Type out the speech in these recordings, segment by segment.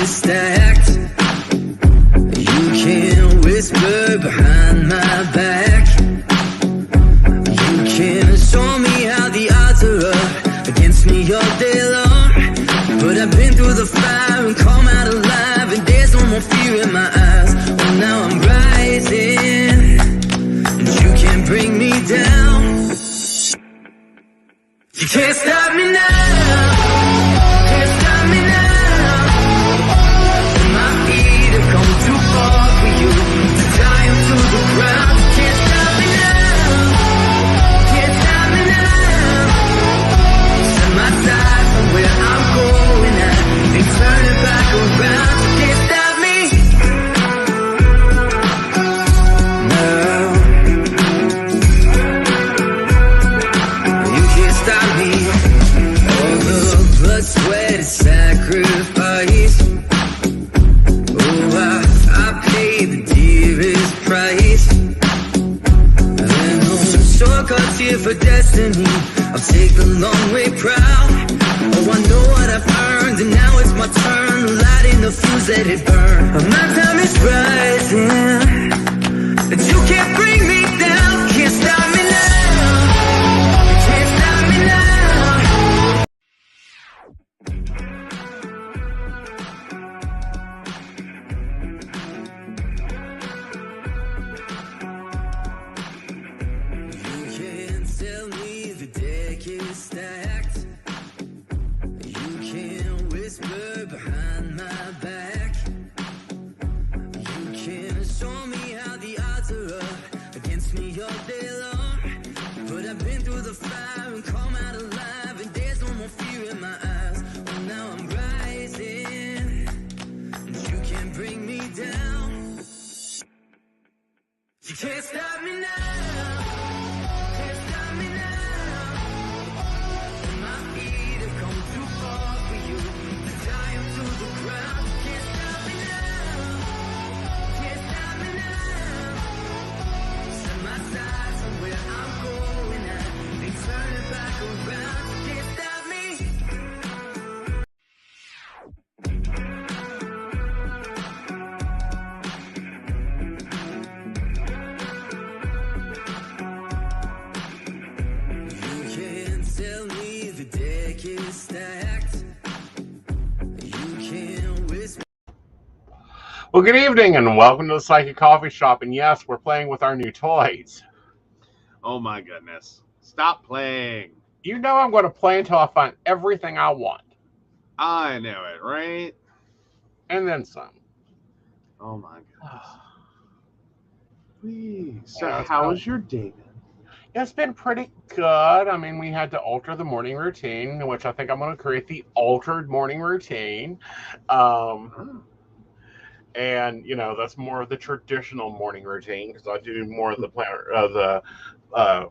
is stacked. You can whisper behind my back. You can show me how the odds are up against me all day long. But I've been through the fire and come out alive, and there's no more fear in my eyes. Oh, now I'm rising, and you can't bring me down. You can't stop me now. Can't stop me now. My feet have come too far for you to tie them to the ground. You can't stop me now. Can't stop me now. Set my sights on where I'm going at, and turn it back around. You can't stop me now. You can't stop me. All the blood, sweat, and sacrifice. Oh, I paid the dearest price. And no shortcuts here for destiny. I'll take the long way proud. Oh, I know what I've earned, and now it's my turn to light in the fuse, let it burn. My time is rising, but you can't bring me down. Can't stop me now. You can't stop me now. You can't tell me the deck is stacked. You can whisper behind my back. You can show me how the odds are up against me all day long. But I've been through the fire and come out alive, and there's no more fear in my eyes. Oh, now I'm rising, and you can't bring me down. You can't stop me now. Can't stop me now. My feet have come too far for you to tie them to the ground. You can't stop me now. Can't stop me now. Set my sights on where I'm going at, and turn it back around. You can't stop me. You can't tell me the deck is stacked. You can whisper. Well, good evening and welcome to the Psychic Coffee Shop. And yes, we're playing with our new toys. Oh my goodness. Stop playing. You know I'm going to play until I find everything I want. I know it, right? And then some. Oh my goodness. Please. So Yeah, how was your day then? It's been pretty good. I mean, we had to alter the morning routine, which I think I'm going to create the altered morning routine. And, you know, that's more of the traditional morning routine because I do more of the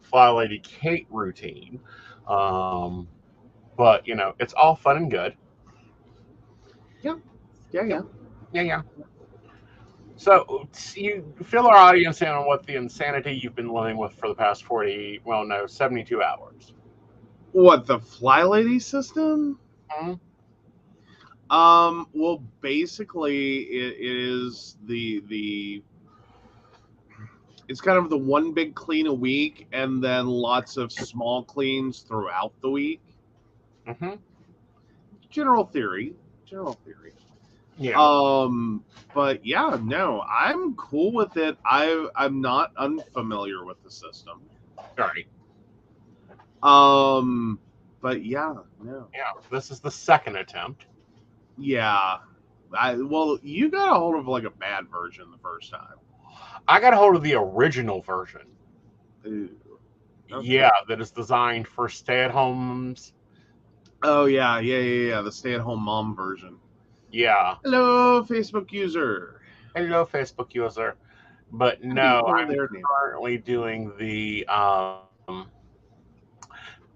Fly Lady Kate routine. But, you know, it's all fun and good. Yeah. Yeah. So you fill our audience in on what the insanity you've been living with for the past 72 hours. What, the Fly Lady system? Hmm? Well, basically it is it's kind of the one big clean a week and then lots of small cleans throughout the week. Mm-hmm. General theory. Yeah. But yeah, no, I'm cool with it. I'm not unfamiliar with the system. Right. But yeah, no. Yeah. This is the second attempt. Yeah. Well, you got a hold of like a bad version the first time. I got a hold of the original version. Ooh. Okay. Yeah, that is designed for stay-at-homes. Oh yeah. The stay-at-home mom version. Yeah. Hello, Facebook user. Hello, Facebook user. But no, I'm currently doing the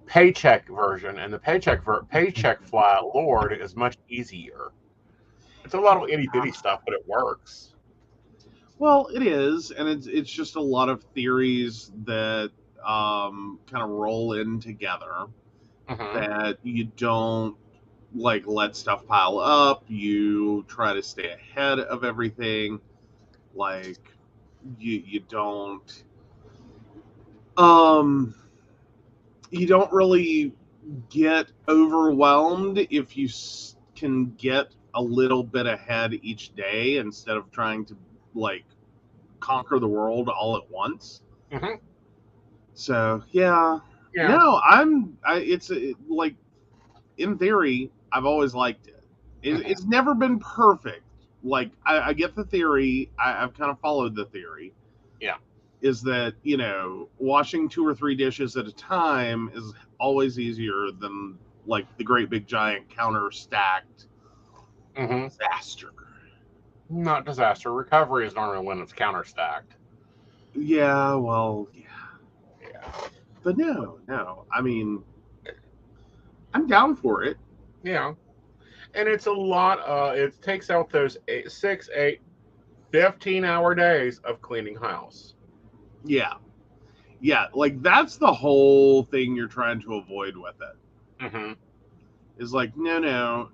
paycheck version, and the paycheck Fly Lord is much easier. It's a lot of itty bitty stuff, but it works. Well, it is, and it's just a lot of theories that kind of roll in together Mm-hmm. that you don't like let stuff pile up. You try to stay ahead of everything. Like you don't um you don't really get overwhelmed if you can get a little bit ahead each day instead of trying to like conquer the world all at once. Mm-hmm. So yeah, Yeah. no, it's like in theory, I've always liked it. Mm-hmm. It's never been perfect. Like I get the theory. I've kind of followed the theory. Yeah. Is that washing 2 or 3 dishes at a time is always easier than like the great big giant counter stacked Mm-hmm. disaster. Not disaster. Recovery is normally when it's counter-stacked. Yeah, well, yeah. Yeah. But no. I mean, I'm down for it. Yeah. And it's a lot. It takes out those 6, 8, 15-hour days of cleaning house. Yeah. Yeah, like that's the whole thing you're trying to avoid with it. Mm-hmm. Is like, no.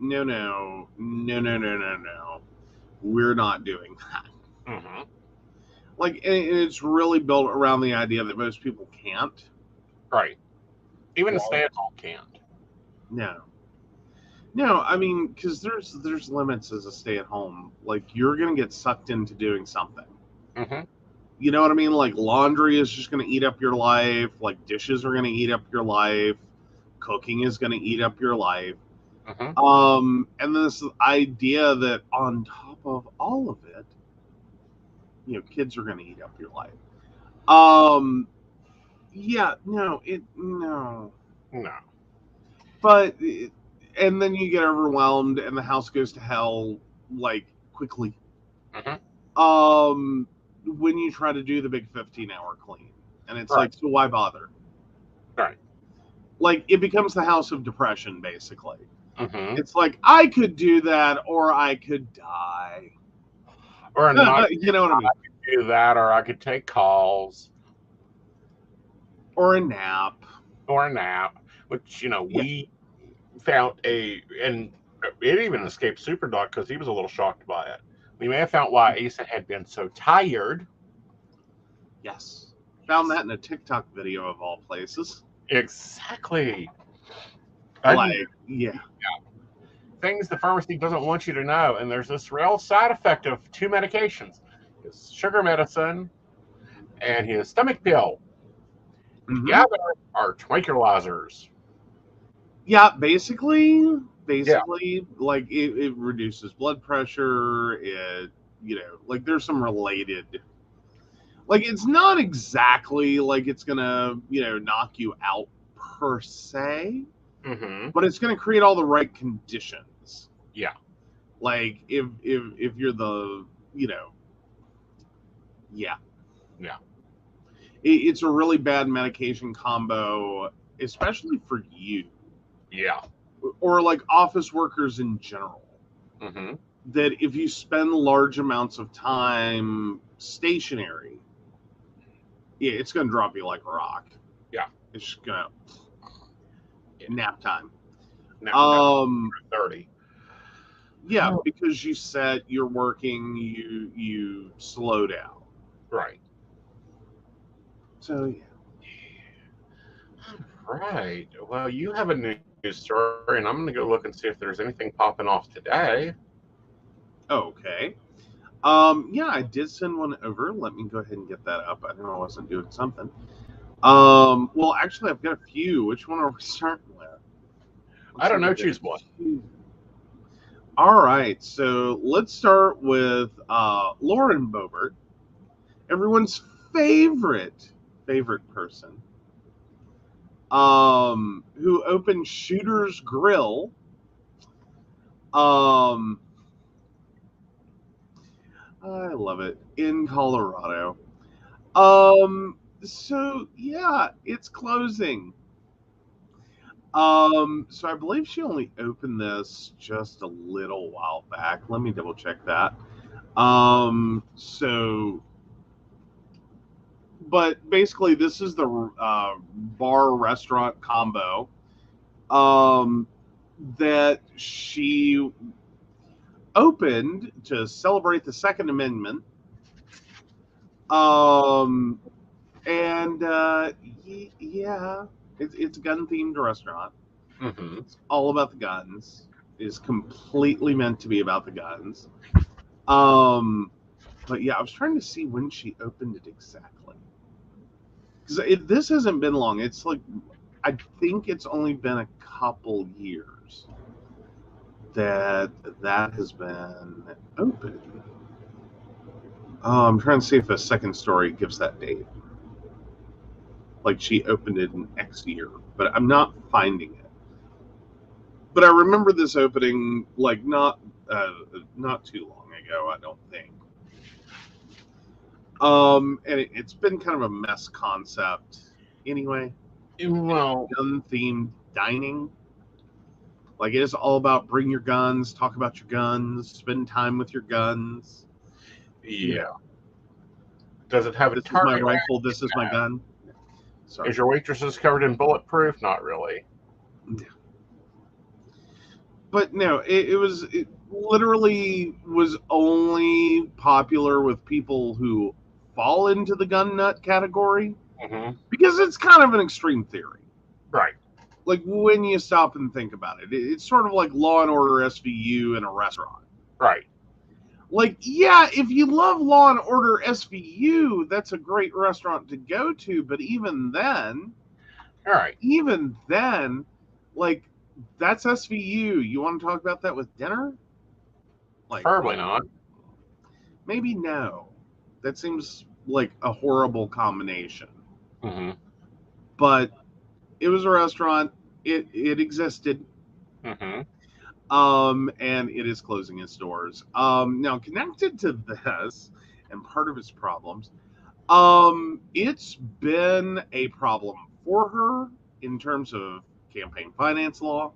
We're not doing that. Mm-hmm. Like, and it's really built around the idea that most people can't. Right. Even a Well, stay-at-home can't. no. I mean, because there's limits as a stay-at-home. Like, you're gonna get sucked into doing something. Mm-hmm. You know what I mean? Like, laundry is just gonna eat up your life. Like, dishes are gonna eat up your life. Cooking is gonna eat up your life. Mm-hmm. And this idea that on top of all of it, kids are gonna eat up your life. Yeah, no. No. But and then you get overwhelmed and the house goes to hell like quickly. Mm-hmm. When you try to do the big 15-hour clean. And it's Right. like, so why bother? Right. Like it becomes the house of depression basically. Mm-hmm. It's like I could do that or I could die. Or not. You know what I mean? Do that, or I could take calls, Or a nap. or a nap. Which Yeah. we found and it even escaped Superdog because he was a little shocked by it. We may have found why Aeson had been so tired. Yes. Found that in a TikTok video of all places. Exactly. Like, yeah. Things the pharmacy doesn't want you to know. And there's this real side effect of 2 medications: his sugar medicine and his stomach pill. Mm-hmm. Together are tranquilizers. Yeah, basically, like it reduces blood pressure. It, like there's some related, like it's not exactly like it's gonna, knock you out per se, Mm-hmm. but it's gonna create all the right conditions. Yeah. Like if you're the, yeah, Yeah. it's a really bad medication combo, especially for you. Yeah. Or like office workers in general. Mm-hmm. That if you spend large amounts of time stationary, yeah, it's going to drop you like a rock. Yeah. It's just going to nap time. Now 30. Yeah, because you set, you're working, you slow down. Right. So, yeah. Right. Well, you have a news story, and I'm going to go look and see if there's anything popping off today. Okay. Yeah, I did send one over. Let me go ahead and get that up. I know I wasn't doing something. Well, actually, I've got a few. Which one are we starting with? I don't know. Choose one. All right. So let's start with Lauren Boebert, everyone's favorite person, who opened Shooter's Grill. I love it, in Colorado. So yeah, it's closing. So I believe she only opened this just a little while back. Let me double check that. So, but basically, this is the bar restaurant combo. that she opened to celebrate the Second Amendment. And yeah, it's a gun-themed restaurant. Mm-hmm. It's all about the guns. It's completely meant to be about the guns. But yeah, I was trying to see when she opened it exactly. Because this hasn't been long. It's like, I think it's only been a couple years that has been open. I'm trying to see if a second story gives that date. Like she opened it in X year, but I'm not finding it. But I remember this opening like not too long ago, I don't think. And it's been kind of a mess concept anyway. Well, Gun-themed dining. Like it's all about bring your guns, talk about your guns, spend time with your guns. yeah. Does it have a This is my target? rifle. This is my gun. Sorry. Is your waitresses covered in bulletproof? Not really. But no, it literally was only popular with people who fall into the gun nut category Mm-hmm. because it's kind of an extreme theory. Right. Like when you stop and think about it, it's sort of like Law and Order SVU in a restaurant. Right. Like, yeah, if you love Law and Order SVU, that's a great restaurant to go to. But even then, like, that's SVU. You want to talk about that with dinner? Like, Probably not. Maybe no. That seems like a horrible combination. Mm-hmm. But it was a restaurant. It existed. Mm-hmm. And it is closing its doors. Now, connected to this and part of its problems, it's been a problem for her in terms of campaign finance law.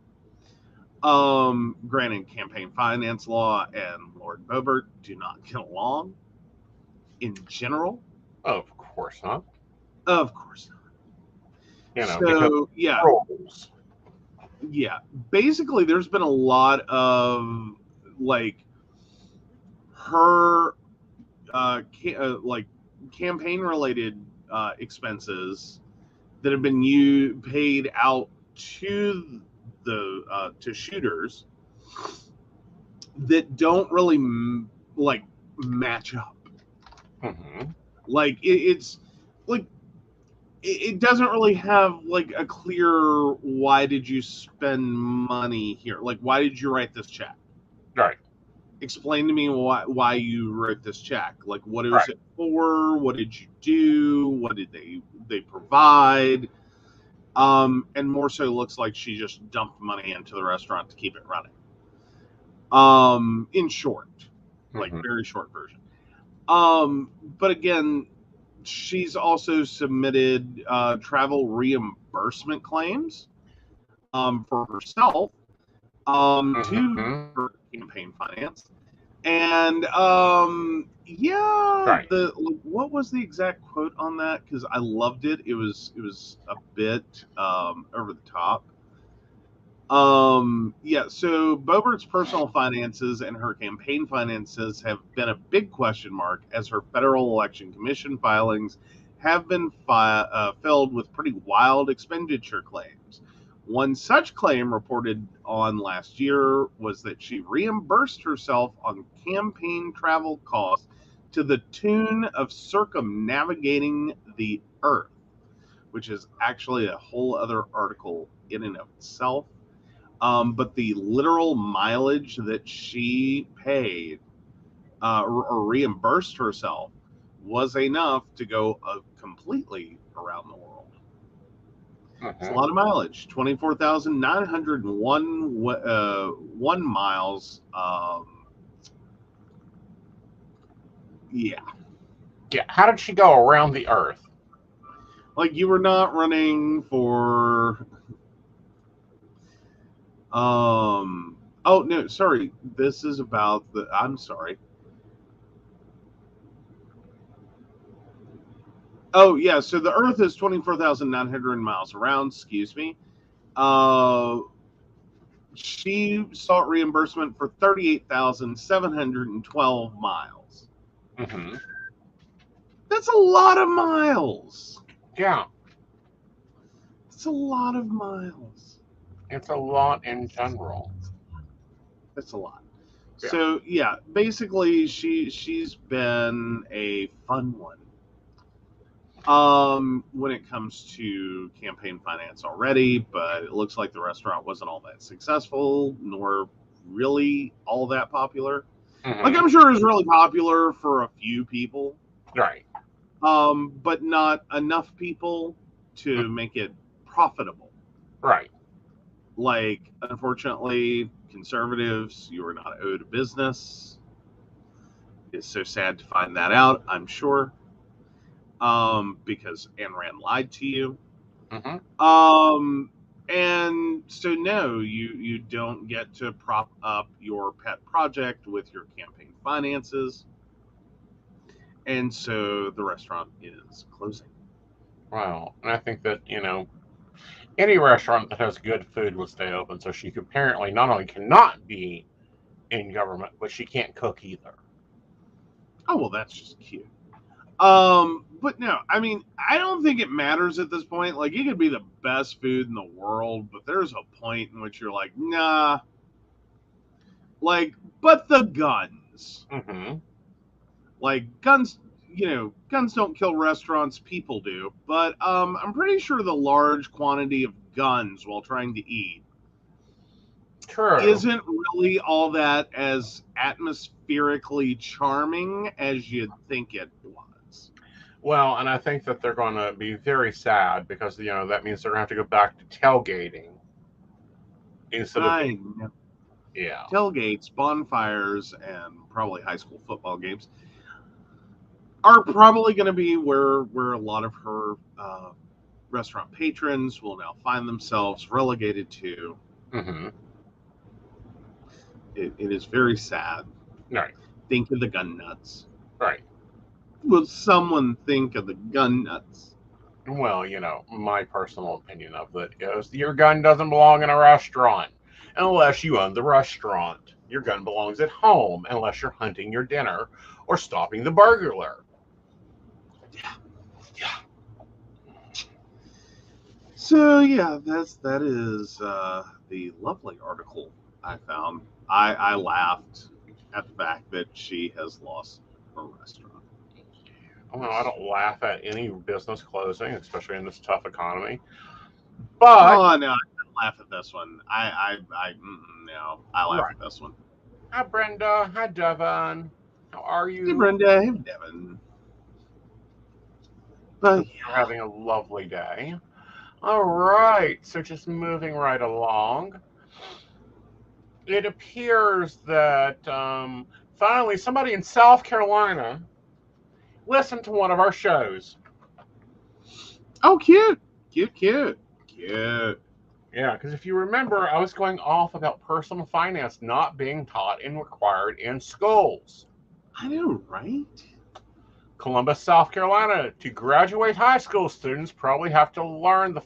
Granted, campaign finance law and Lord Bobert do not get along in general. Of course not. Of course not. You know, So, yeah. rules. Yeah. Basically, there's been a lot of, like, her, like, campaign-related expenses that have been paid out to the to shooters that don't really like match up. Mm-hmm. Like it's like it doesn't really have like a clear why did you spend money here? Like why did you write this check? Right. Explain to me why you wrote this check. Like what was it for? What did you do? What did they provide? And more so looks like she just dumped money into the restaurant to keep it running. In short, like very short version. But again, she's also submitted travel reimbursement claims for herself to her campaign finance. And yeah, what was the exact quote on that? Because I loved it. It was a bit over the top. Yeah, so Bobert's personal finances and her campaign finances have been a big question mark as her Federal Election Commission filings have been filled with pretty wild expenditure claims. One such claim reported on last year was that she reimbursed herself on campaign travel costs to the tune of circumnavigating the Earth, which is actually a whole other article in and of itself. But the literal mileage that she paid or reimbursed herself was enough to go completely around the world. It's a lot of mileage, 24,901 miles. Yeah. Yeah. How did she go around the Earth? Like you were not running for. Oh no, sorry. This is about the. I'm sorry. Oh yeah, so the Earth is 24,900 miles around. Excuse me. she sought reimbursement for 38,712 miles. Mm-hmm. That's a lot of miles. Yeah. It's a lot of miles. It's a lot in general. That's a lot. Yeah. So yeah, basically she's been a fun one. When it comes to campaign finance already, but it looks like the restaurant wasn't all that successful, nor really all that popular. Mm-hmm. Like, I'm sure it was really popular for a few people, Right. but not enough people to make it profitable. Right. Like, unfortunately, conservatives, you are not owed a business. It's so sad to find that out, I'm sure. Because Ayn Rand lied to you. Mm-hmm. And so no, you don't get to prop up your pet project with your campaign finances. And so the restaurant is closing. Well, and I think that, any restaurant that has good food will stay open. So she apparently not only cannot be in government, but she can't cook either. Oh, well, that's just cute. But no, I mean, I don't think it matters at this point. Like, it could be the best food in the world, but there's a point in which you're like, nah. Like, but the guns. Mm-hmm. Like, guns, guns don't kill restaurants, people do. But I'm pretty sure the large quantity of guns while trying to eat True. isn't really all that as atmospherically charming as you'd think it was. Well, and I think that they're going to be very sad because, that means they're going to have to go back to tailgating instead of... I know. Yeah. Tailgates, bonfires, and probably high school football games are probably going to be where a lot of her restaurant patrons will now find themselves relegated to. Mm-hmm. It is very sad. Right. Think of the gun nuts. Right. Will someone think of the gun nuts? Well, my personal opinion of it is your gun doesn't belong in a restaurant unless you own the restaurant. Your gun belongs at home unless you're hunting your dinner or stopping the burglar. Yeah. So yeah, that is the lovely article I found. I laughed at the fact that she has lost her restaurant. Well, I don't laugh at any business closing, especially in this tough economy. But oh no, I didn't laugh at this one. No, I laugh at this one. Hi Brenda, hi Devin. How are you? Hey Brenda, hey Devin. But you're having a lovely day. All right, so just moving right along. It appears that finally somebody in South Carolina listened to one of our shows. Oh, cute. Yeah, because if you remember, I was going off about personal finance not being taught and required in schools. I know, right? Columbus, South Carolina. To graduate high school, students probably have to learn the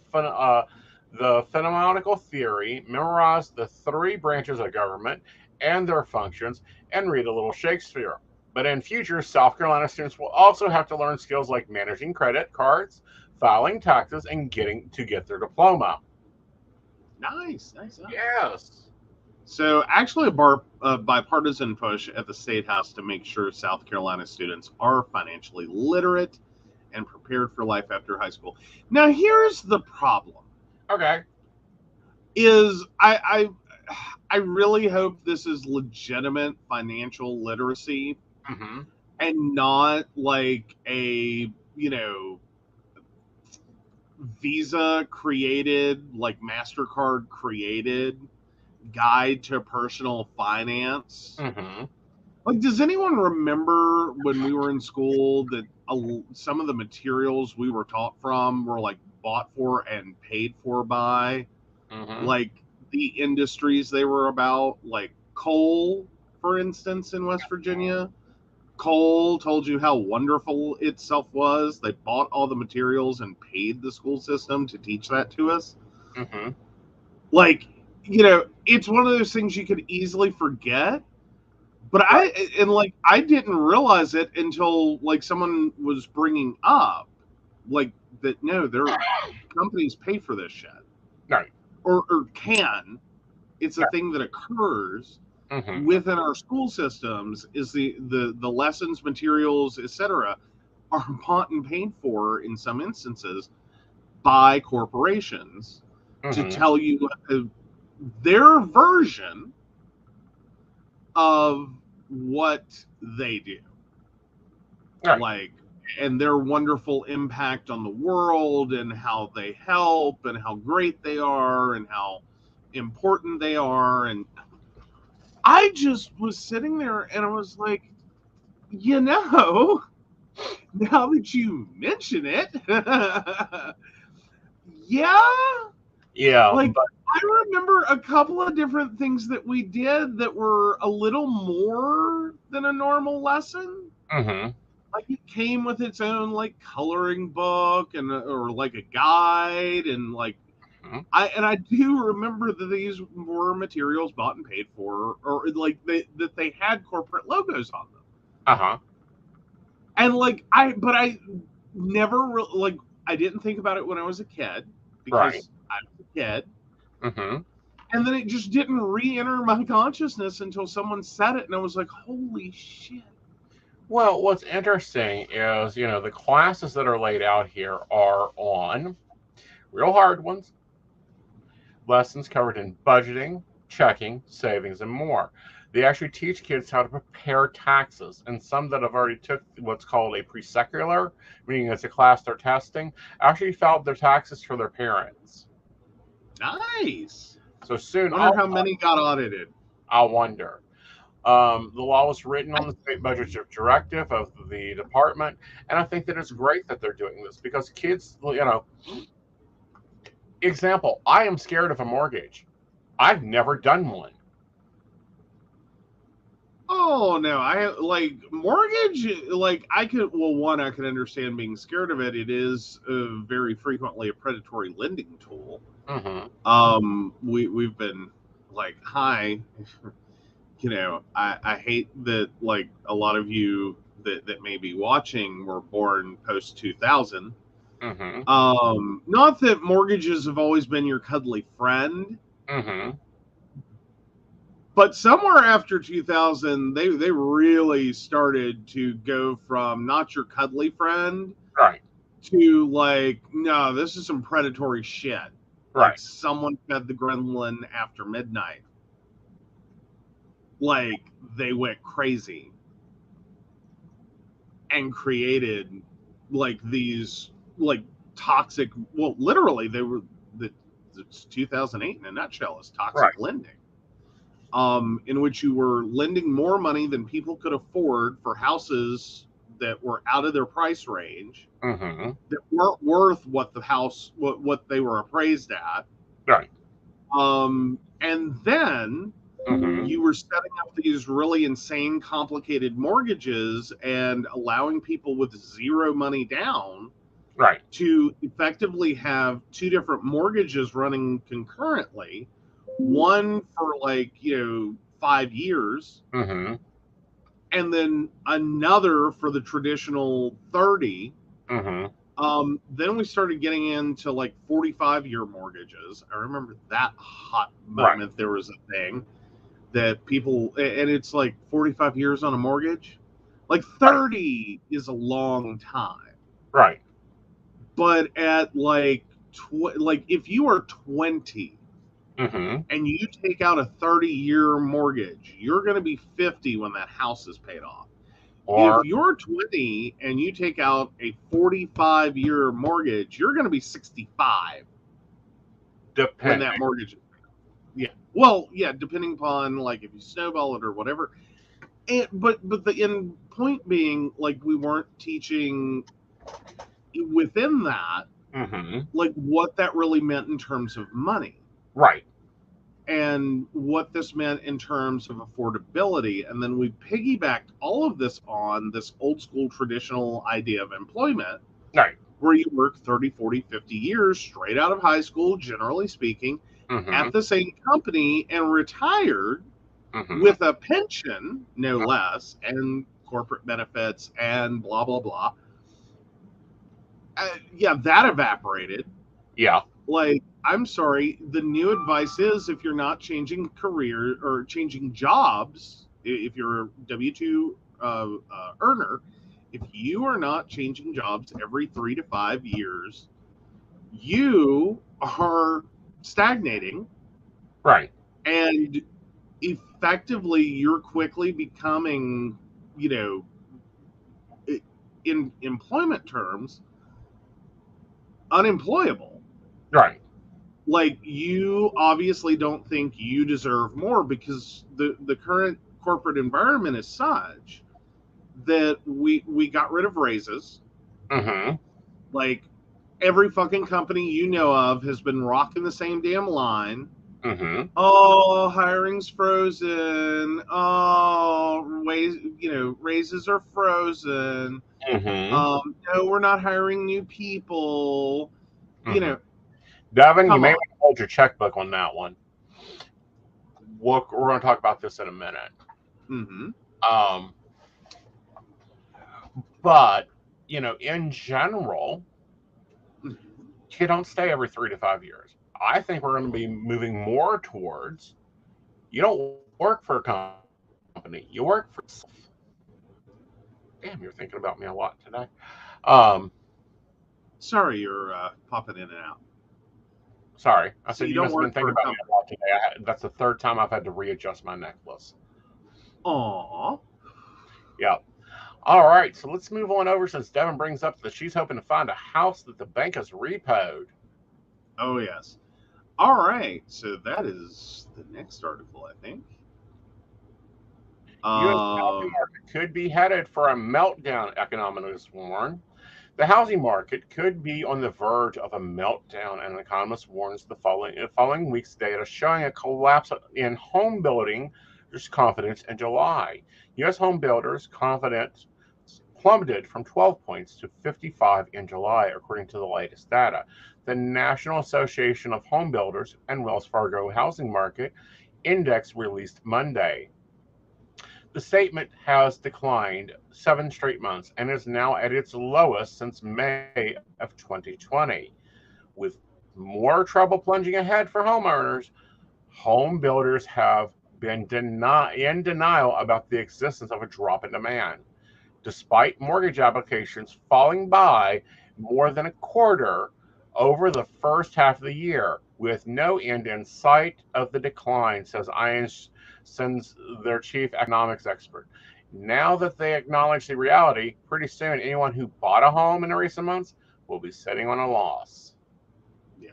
phenomenological theory, memorize the 3 branches of government and their functions, and read a little Shakespeare. But in future, South Carolina students will also have to learn skills like managing credit cards, filing taxes, and get their diploma. Nice. Yes. So actually a bipartisan push at the State House to make sure South Carolina students are financially literate and prepared for life after high school. Now, here's the problem. Okay. Is I really hope this is legitimate financial literacy and not like a, Visa created, like MasterCard created guide to personal finance. Like, does anyone remember when we were in school that some of the materials we were taught from were like bought for and paid for by like the industries they were about? Like coal, for instance, in West Virginia. Coal told you how wonderful itself was. They bought all the materials and paid the school system to teach that to us. Like, it's one of those things you could easily forget. But I didn't realize it until like someone was bringing up like that. No, their companies pay for this shit, Right. or can. It's a thing that occurs within our school systems. Is the lessons, materials, etc. are bought and paid for in some instances by corporations to tell you their version of what they do. Right. Like, and their wonderful impact on the world and how they help and how great they are and how important they are. And I just was sitting there and I was like, now that you mention it, Yeah. Like, I remember a couple of different things that we did that were a little more than a normal lesson. Like, it came with its own like coloring book or like a guide, and like I do remember that these were materials bought and paid for, or like that they had corporate logos on them. And like I never like I didn't think about it when I was a kid because I was a kid. And then it just didn't re-enter my consciousness until someone said it, and I was like, "Holy shit!" Well, what's interesting is, the classes that are laid out here are on real hard ones, lessons covered in budgeting, checking, savings, and more. They actually teach kids how to prepare taxes, and some that have already took what's called a pre-secular, meaning it's a class they're testing, actually filed their taxes for their parents. Nice. So soon, I wonder how many got audited. I wonder. The law was written on the state budget directive of the department, and I think that it's great that they're doing this because kids, example, I am scared of a mortgage. I've never done one. Oh no, I like mortgage. Like I could understand being scared of it. It is very frequently a predatory lending tool. We've been like, hi. I hate that like a lot of you that may be watching were born post 2000. Not that mortgages have always been your cuddly friend. But somewhere after 2000, they really started to go from not your cuddly friend, to like, no, this is some predatory shit. Like someone fed the gremlin after midnight. Like they went crazy and created like these like toxic. Well, literally, they were it's 2008 in a nutshell is toxic lending. In which you were lending more money than people could afford for houses that were out of their price range, that weren't worth what the house, what they were appraised at. And then you were setting up these really insane, complicated mortgages and allowing people with zero money down to effectively have two different mortgages running concurrently. One for 5 years, and then another for the traditional 30. Then we started getting into 45-year mortgages. I remember that hot moment. There was a thing that people, and it's 45 years on a mortgage. 30 is a long time, but at if you are 20 and you take out a 30-year mortgage, you're going to be 50 when that house is paid off. If you're 20 and you take out a 45-year mortgage, you're going to be 65 when that mortgage is paid off. Yeah. Well, yeah, depending upon if you snowball it or whatever. But the end point being, we weren't teaching within that, what that really meant in terms of money. And what this meant in terms of affordability. And then we piggybacked all of this on this old school traditional idea of employment, where you work 30, 40, 50 years straight out of high school, generally speaking, at the same company and retired with a pension, no less, and corporate benefits and blah, blah, blah. Yeah, that evaporated. Yeah. Like, I'm sorry, the new advice is if you're not changing career or changing jobs, if you're a W-2 earner, if you are not changing jobs every 3 to 5 years, you are stagnating. Right. And effectively, you're quickly becoming, in employment terms, unemployable. Right. Like, you obviously don't think you deserve more because the current corporate environment is such that we got rid of raises. Like, every fucking company you know of has been rocking the same damn line. Oh, hiring's frozen. Oh, raises are frozen. No, we're not hiring new people. Devin, you may on. want to hold your checkbook on that one. We're going to talk about this in a minute. But, in general, you don't stay every 3 to 5 years. I think we're going to be moving more towards you don't work for a company, you work for yourself. Damn, you're thinking about me a lot today. Sorry, you're popping in and out. Sorry, I said you must have been thinking about me a lot today. That's the third time I've had to readjust my necklace. Aw. Yeah. All right, so let's move on over since Devin brings up that she's hoping to find a house that the bank has repoed. Oh, yes. All right, so that is the next article, I think. U.S. housing market could be headed for a meltdown, economists warn. The housing market could be on the verge of a meltdown, and economists warns the following week's data showing a collapse in home building confidence in July. U.S. home builders' confidence plummeted from 12 points to 55 in July, according to the latest data. The National Association of Home Builders and Wells Fargo Housing Market Index released Monday. The statement has declined 7 straight months and is now at its lowest since May of 2020. With more trouble plunging ahead for homeowners, home builders have been in denial about the existence of a drop in demand. Despite mortgage applications falling by more than a quarter over the first half of the year, with no end in sight of the decline, says Aeson, their chief economics expert. Now that they acknowledge the reality, pretty soon anyone who bought a home in recent months will be sitting on a loss. Yeah.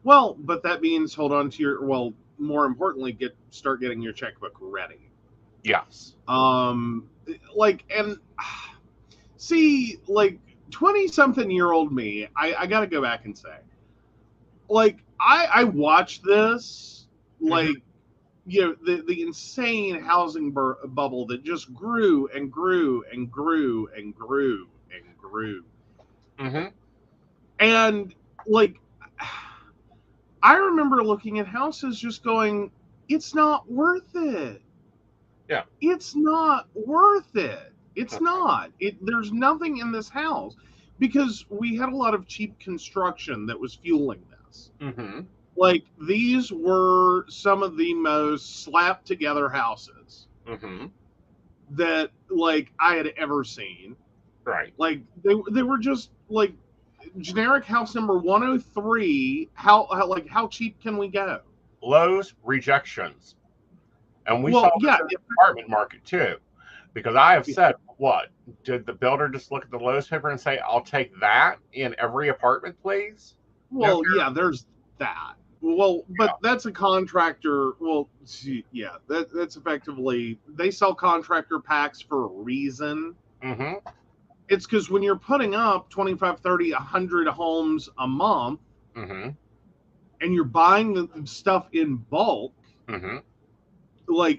Well, but that means hold on to more importantly, start getting your checkbook ready. Yes. See, 20-something-year-old me, I got to go back and say, I watched this, the insane housing bubble that just grew and grew and grew and grew and grew. And, I remember looking at houses just going, it's not worth it. Yeah. It's not worth it. It's not. There's nothing in this house because we had a lot of cheap construction that was fueling this. These were some of the most slapped together houses that I had ever seen. Right. They were just generic house number 103. How cheap can we go? Lowe's rejections. And we saw this in the apartment market too. Because I have said, what? Did the builder just look at the Lowe's paper and say, I'll take that in every apartment, please? Well, yeah, there's that. Well, but that's a contractor. Well, yeah, that's effectively, they sell contractor packs for a reason. It's because when you're putting up 25, 30, 100 homes a month, and you're buying the stuff in bulk,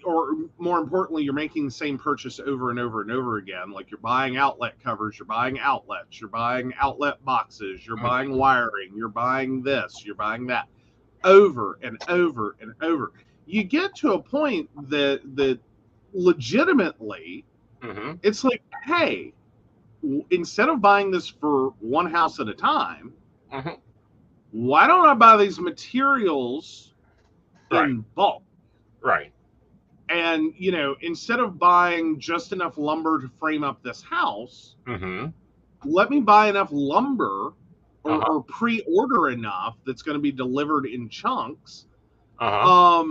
or more importantly, you're making the same purchase over and over and over again. You're buying outlet covers, you're buying outlets, you're buying outlet boxes, you're buying wiring, you're buying this, you're buying that. over and over and over. You get to a point that legitimately, Mm-hmm. it's like, hey, instead of buying this for one house at a time, Mm-hmm. why don't I buy these materials Right. in bulk? Right. And, instead of buying just enough lumber to frame up this house, Mm-hmm. let me buy enough lumber Uh-huh. or pre-order enough that's going to be delivered in chunks Uh-huh.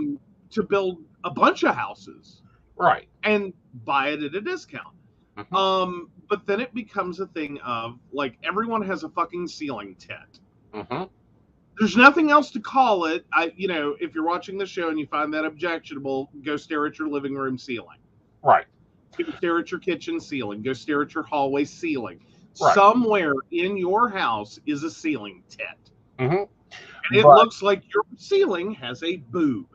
to build a bunch of houses Right. and buy it at a discount. Mm-hmm. But then it becomes a thing of, like, everyone has a fucking ceiling tit. Mm-hmm. There's nothing else to call it. If you're watching the show and you find that objectionable, go stare at your living room ceiling. Right. Go stare at your kitchen ceiling. Go stare at your hallway ceiling. Right. Somewhere in your house is a ceiling tit. Mm-hmm. And it But looks like your ceiling has a boob.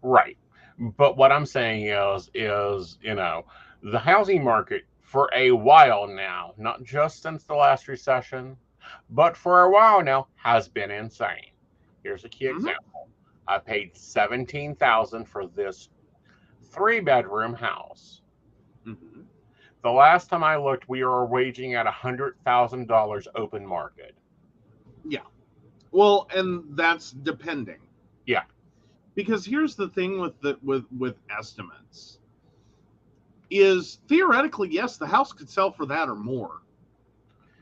right. But what I'm saying is, the housing market for a while now, not just since the last recession, but for a while now, has been insane. Here's a key Mhm. example. I paid $17,000 for this 3-bedroom house. Mhm. The last time I looked, we were waging at $100,000 open market. Yeah. Well, and that's depending. Yeah. Because here's the thing with estimates is theoretically, yes, the house could sell for that or more.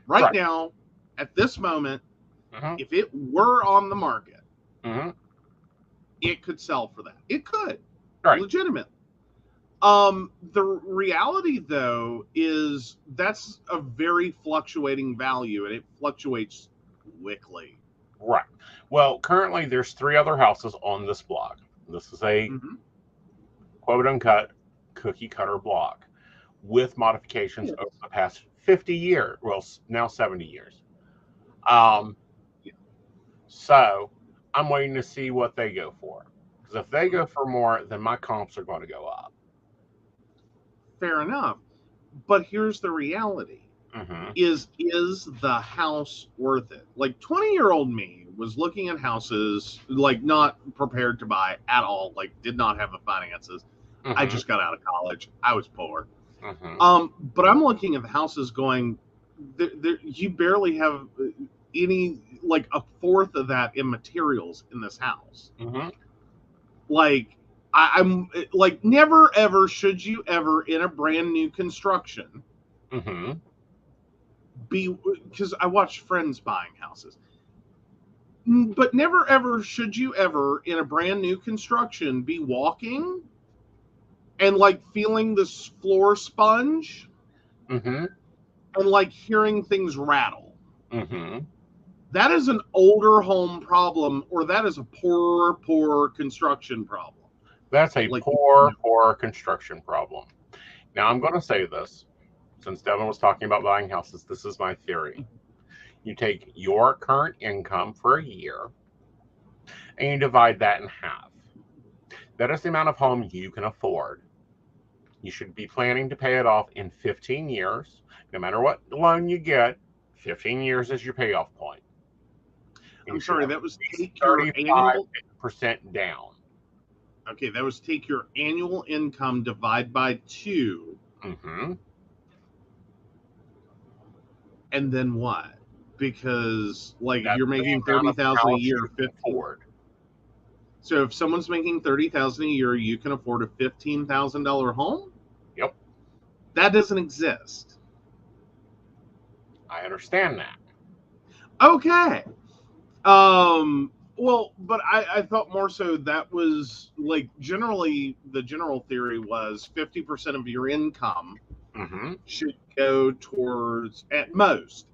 Right now, at this moment, Mm-hmm. if it were on the market, Mm-hmm. it could sell for that. It could. Right. Legitimate. The reality, though, is that's a very fluctuating value, and it fluctuates quickly. Right. Well, currently there's 3 other houses on this block. This is a Mm-hmm. quote unquote cookie cutter block with modifications over the past 50 years. Well, now 70 years. So I'm waiting to see what they go for. Because if they go for more, then my comps are going to go up. Fair enough. But here's the reality. Mm-hmm. Is the house worth it? Like 20-year-old me was looking at houses, like not prepared to buy at all, like did not have the finances. Mm-hmm. I just got out of college. I was poor. Mm-hmm. But I'm looking at the houses going, you barely have any, like a fourth of that in materials in this house. Mm-hmm. Like, I'm like, never ever should you ever in a brand new construction Mm-hmm. because I watch friends buying houses. But never ever should you ever in a brand new construction be walking and like feeling this floor sponge Mm-hmm. and like hearing things rattle. Mm-hmm. That is an older home problem, or that is a poor construction problem. That's a Like, poor construction problem. Now, I'm going to say this. Since Devin was talking about buying houses, this is my theory. You take your current income for a year and you divide that in half. That is the amount of home you can afford. You should be planning to pay it off in 15 years. No matter what loan you get, 15 years is your payoff point. I'm sorry, that was take your annual 35% down. Okay, that was take your annual income divide by 2. Mm-hmm. And then what? Because like That's you're making 30,000 a year, 15. So if someone's making 30,000 a year, you can afford a $15,000 home? Yep. That doesn't exist. I understand that. Okay. Well, but I thought more so that was like generally the general theory was 50% of your income Mm-hmm. should go towards at most.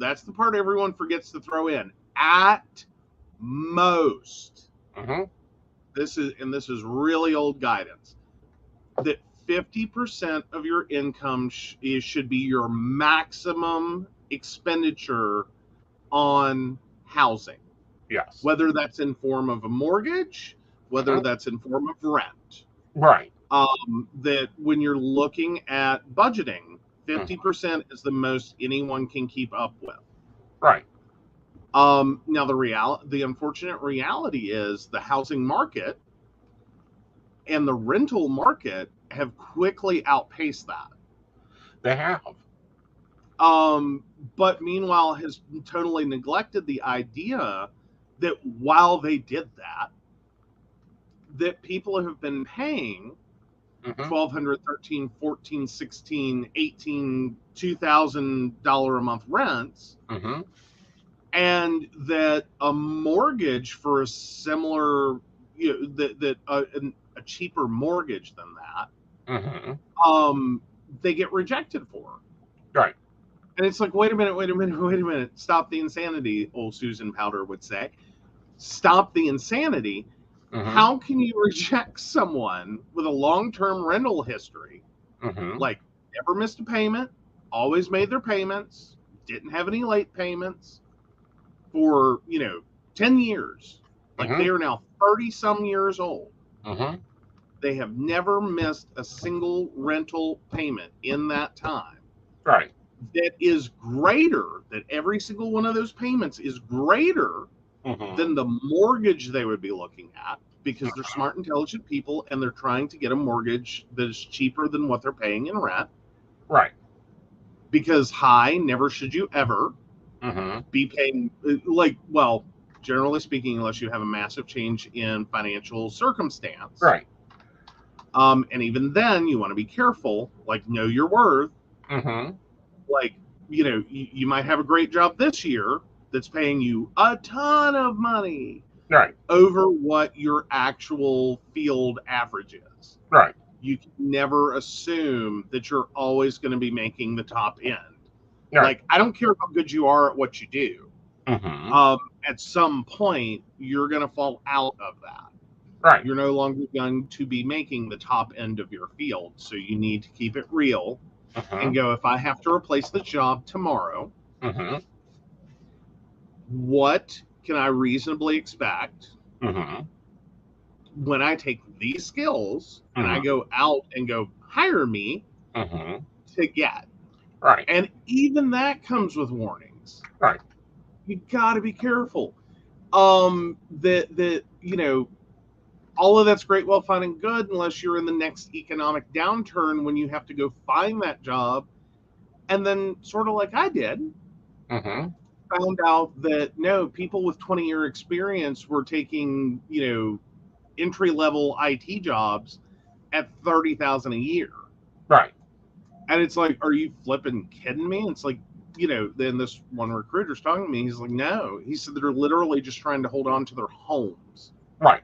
That's the part everyone forgets to throw in. At most. Mm-hmm. This is really old guidance. That 50% of your income should be your maximum expenditure on housing. Yes. Whether that's in form of a mortgage, whether that's in form of rent. Right. That when you're looking at budgeting, 50% is the most anyone can keep up with. Right. Now the unfortunate reality is the housing market and the rental market have quickly outpaced that. They have. But meanwhile has totally neglected the idea that while they did that, that people have been paying $1,200, $13, $14, $16, $18, $2,000 a month rents, and that a mortgage for a similar, a cheaper mortgage than that, they get rejected for. Right. And it's like, wait a minute. Stop the insanity, old Susan Powder would say. Stop the insanity. How can you reject someone with a long-term rental history, like never missed a payment, always made their payments, didn't have any late payments for, 10 years. Like they are now 30-some years old. They have never missed a single rental payment in that time. Right. That is greater, that every single one of those payments is greater than the mortgage they would be looking at, because they're smart, intelligent people, and they're trying to get a mortgage that is cheaper than what they're paying in rent. Right. Because never should you ever be paying, generally speaking, unless you have a massive change in financial circumstance. Right. And even then, you want to be careful, like know your worth. Like, you might have a great job this year that's paying you a ton of money over what your actual field average is. Right. You can never assume that you're always going to be making the top end. Right. Like, I don't care how good you are at what you do. At some point, you're going to fall out of that. Right. You're no longer going to be making the top end of your field. So you need to keep it real and go, if I have to replace the job tomorrow, what can I reasonably expect when I take these skills and I go out and go hire me to get? Right. And even that comes with warnings. Right. You got to be careful. All of that's great, well, fine, and good, unless you're in the next economic downturn when you have to go find that job. And then, sort of like I did, found out that no, people with 20-year experience were taking, entry-level IT jobs at $30,000 a year. Right. And it's like, are you flipping kidding me? It's like, then this one recruiter's talking to me. He's like, no. He said they're literally just trying to hold on to their homes. Right.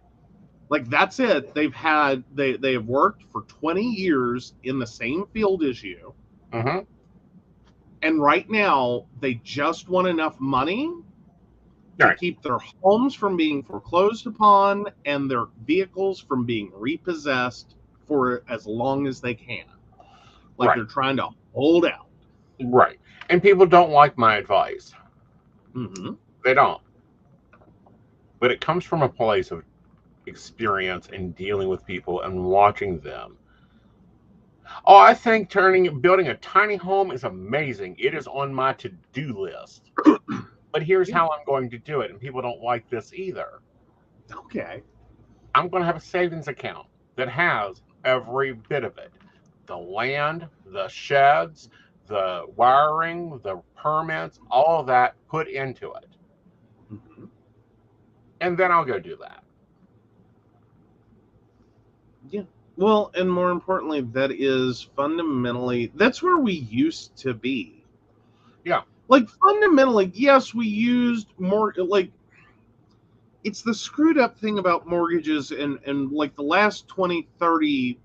Like, that's it. They have worked for 20 years in the same field as you. And right now, they just want enough money to keep their homes from being foreclosed upon and their vehicles from being repossessed for as long as they can. Like, they're trying to hold out. Right. And people don't like my advice. They don't. But it comes from a place of experience in dealing with people and watching them. Oh, I think building a tiny home is amazing. It is on my to-do list. But here's how I'm going to do it. And people don't like this either. Okay. I'm going to have a savings account that has every bit of it. The land, the sheds, the wiring, the permits, all of that put into it. And then I'll go do that. Yeah. Well, and more importantly, that's where we used to be. Yeah. Like, fundamentally, yes, we used more, like, it's the screwed up thing about mortgages and like the last 20, 30,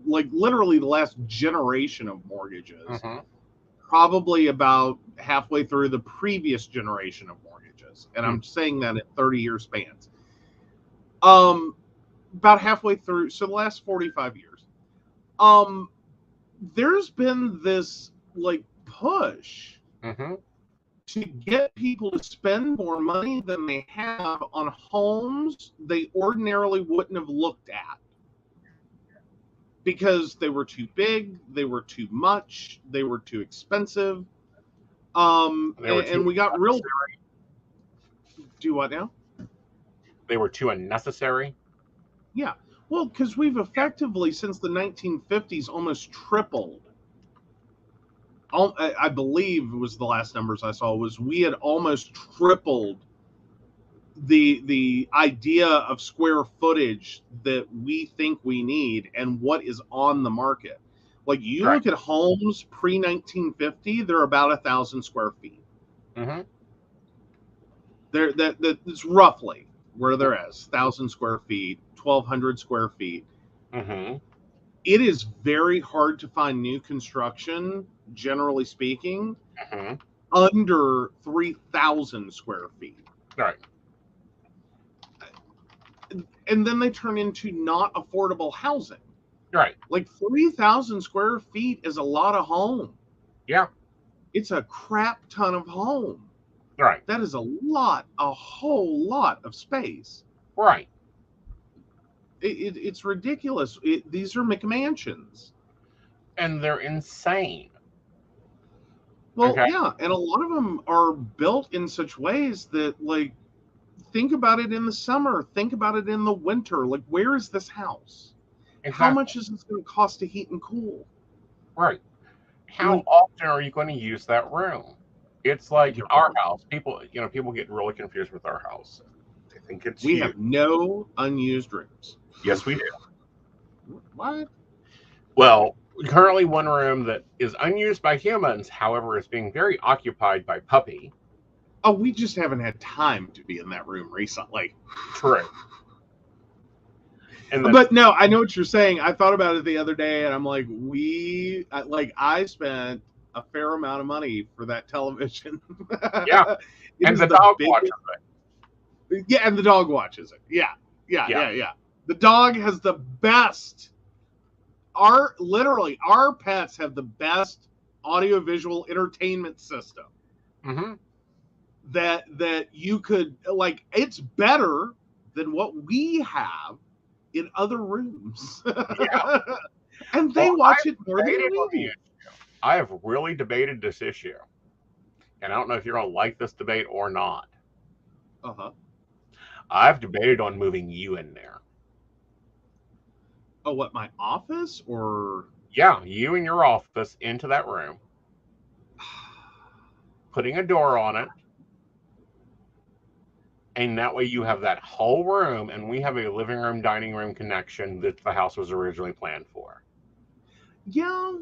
like literally the last generation of mortgages, probably about halfway through the previous generation of mortgages. And I'm saying that in 30-year spans. About halfway through, so the last 45 years, there's been this like push to get people to spend more money than they have on homes they ordinarily wouldn't have looked at because they were too big, they were too much, they were too expensive, and we got real. Do what now? They were too unnecessary. Yeah. Well, because we've effectively, since the 1950s, almost tripled. I believe it was the last numbers I saw, was we had almost tripled the idea of square footage that we think we need and what is on the market. Like, you Right. look at homes pre-1950, they're about 1,000 square feet. Mm-hmm. That's roughly where they're at. 1,000 square feet, 1,200 square feet. Mm-hmm. It is very hard to find new construction, generally speaking, Mm-hmm. under 3,000 square feet. Right. And then they turn into not affordable housing. Right. Like, 3,000 square feet is a lot of home. Yeah. It's a crap ton of home. Right. That is a whole lot of space. Right. It's ridiculous. These are McMansions. And they're insane. Well, Okay. yeah, and a lot of them are built in such ways that, like, think about it in the summer, think about it in the winter. Like, where is this house? Exactly. How much is this going to cost to heat and cool? Right. How often are you going to use that room? It's like our house. People get really confused with our house. They think it's We huge. have no unused rooms. Yes, we do. What? Well, currently one room that is unused by humans, however, is being very occupied by Puppy. Oh, we just haven't had time to be in that room recently. True. But no, I know what you're saying. I thought about it the other day, and I'm like, I spent a fair amount of money for that television. Yeah, and the dog watches it. Yeah, and the dog watches it. Yeah. The dog has the best. Our pets have the best audiovisual entertainment system. Mm-hmm. That you could, like, it's better than what we have in other rooms. Yeah. And they watch it more than we do. I have really debated this issue. And I don't know if you're going to like this debate or not. Uh-huh. I've debated on moving you in there. Oh, what, my office? Or yeah, you in your office into that room, putting a door on it, and that way you have that whole room, and we have a living room, dining room connection that the house was originally planned for. Yeah,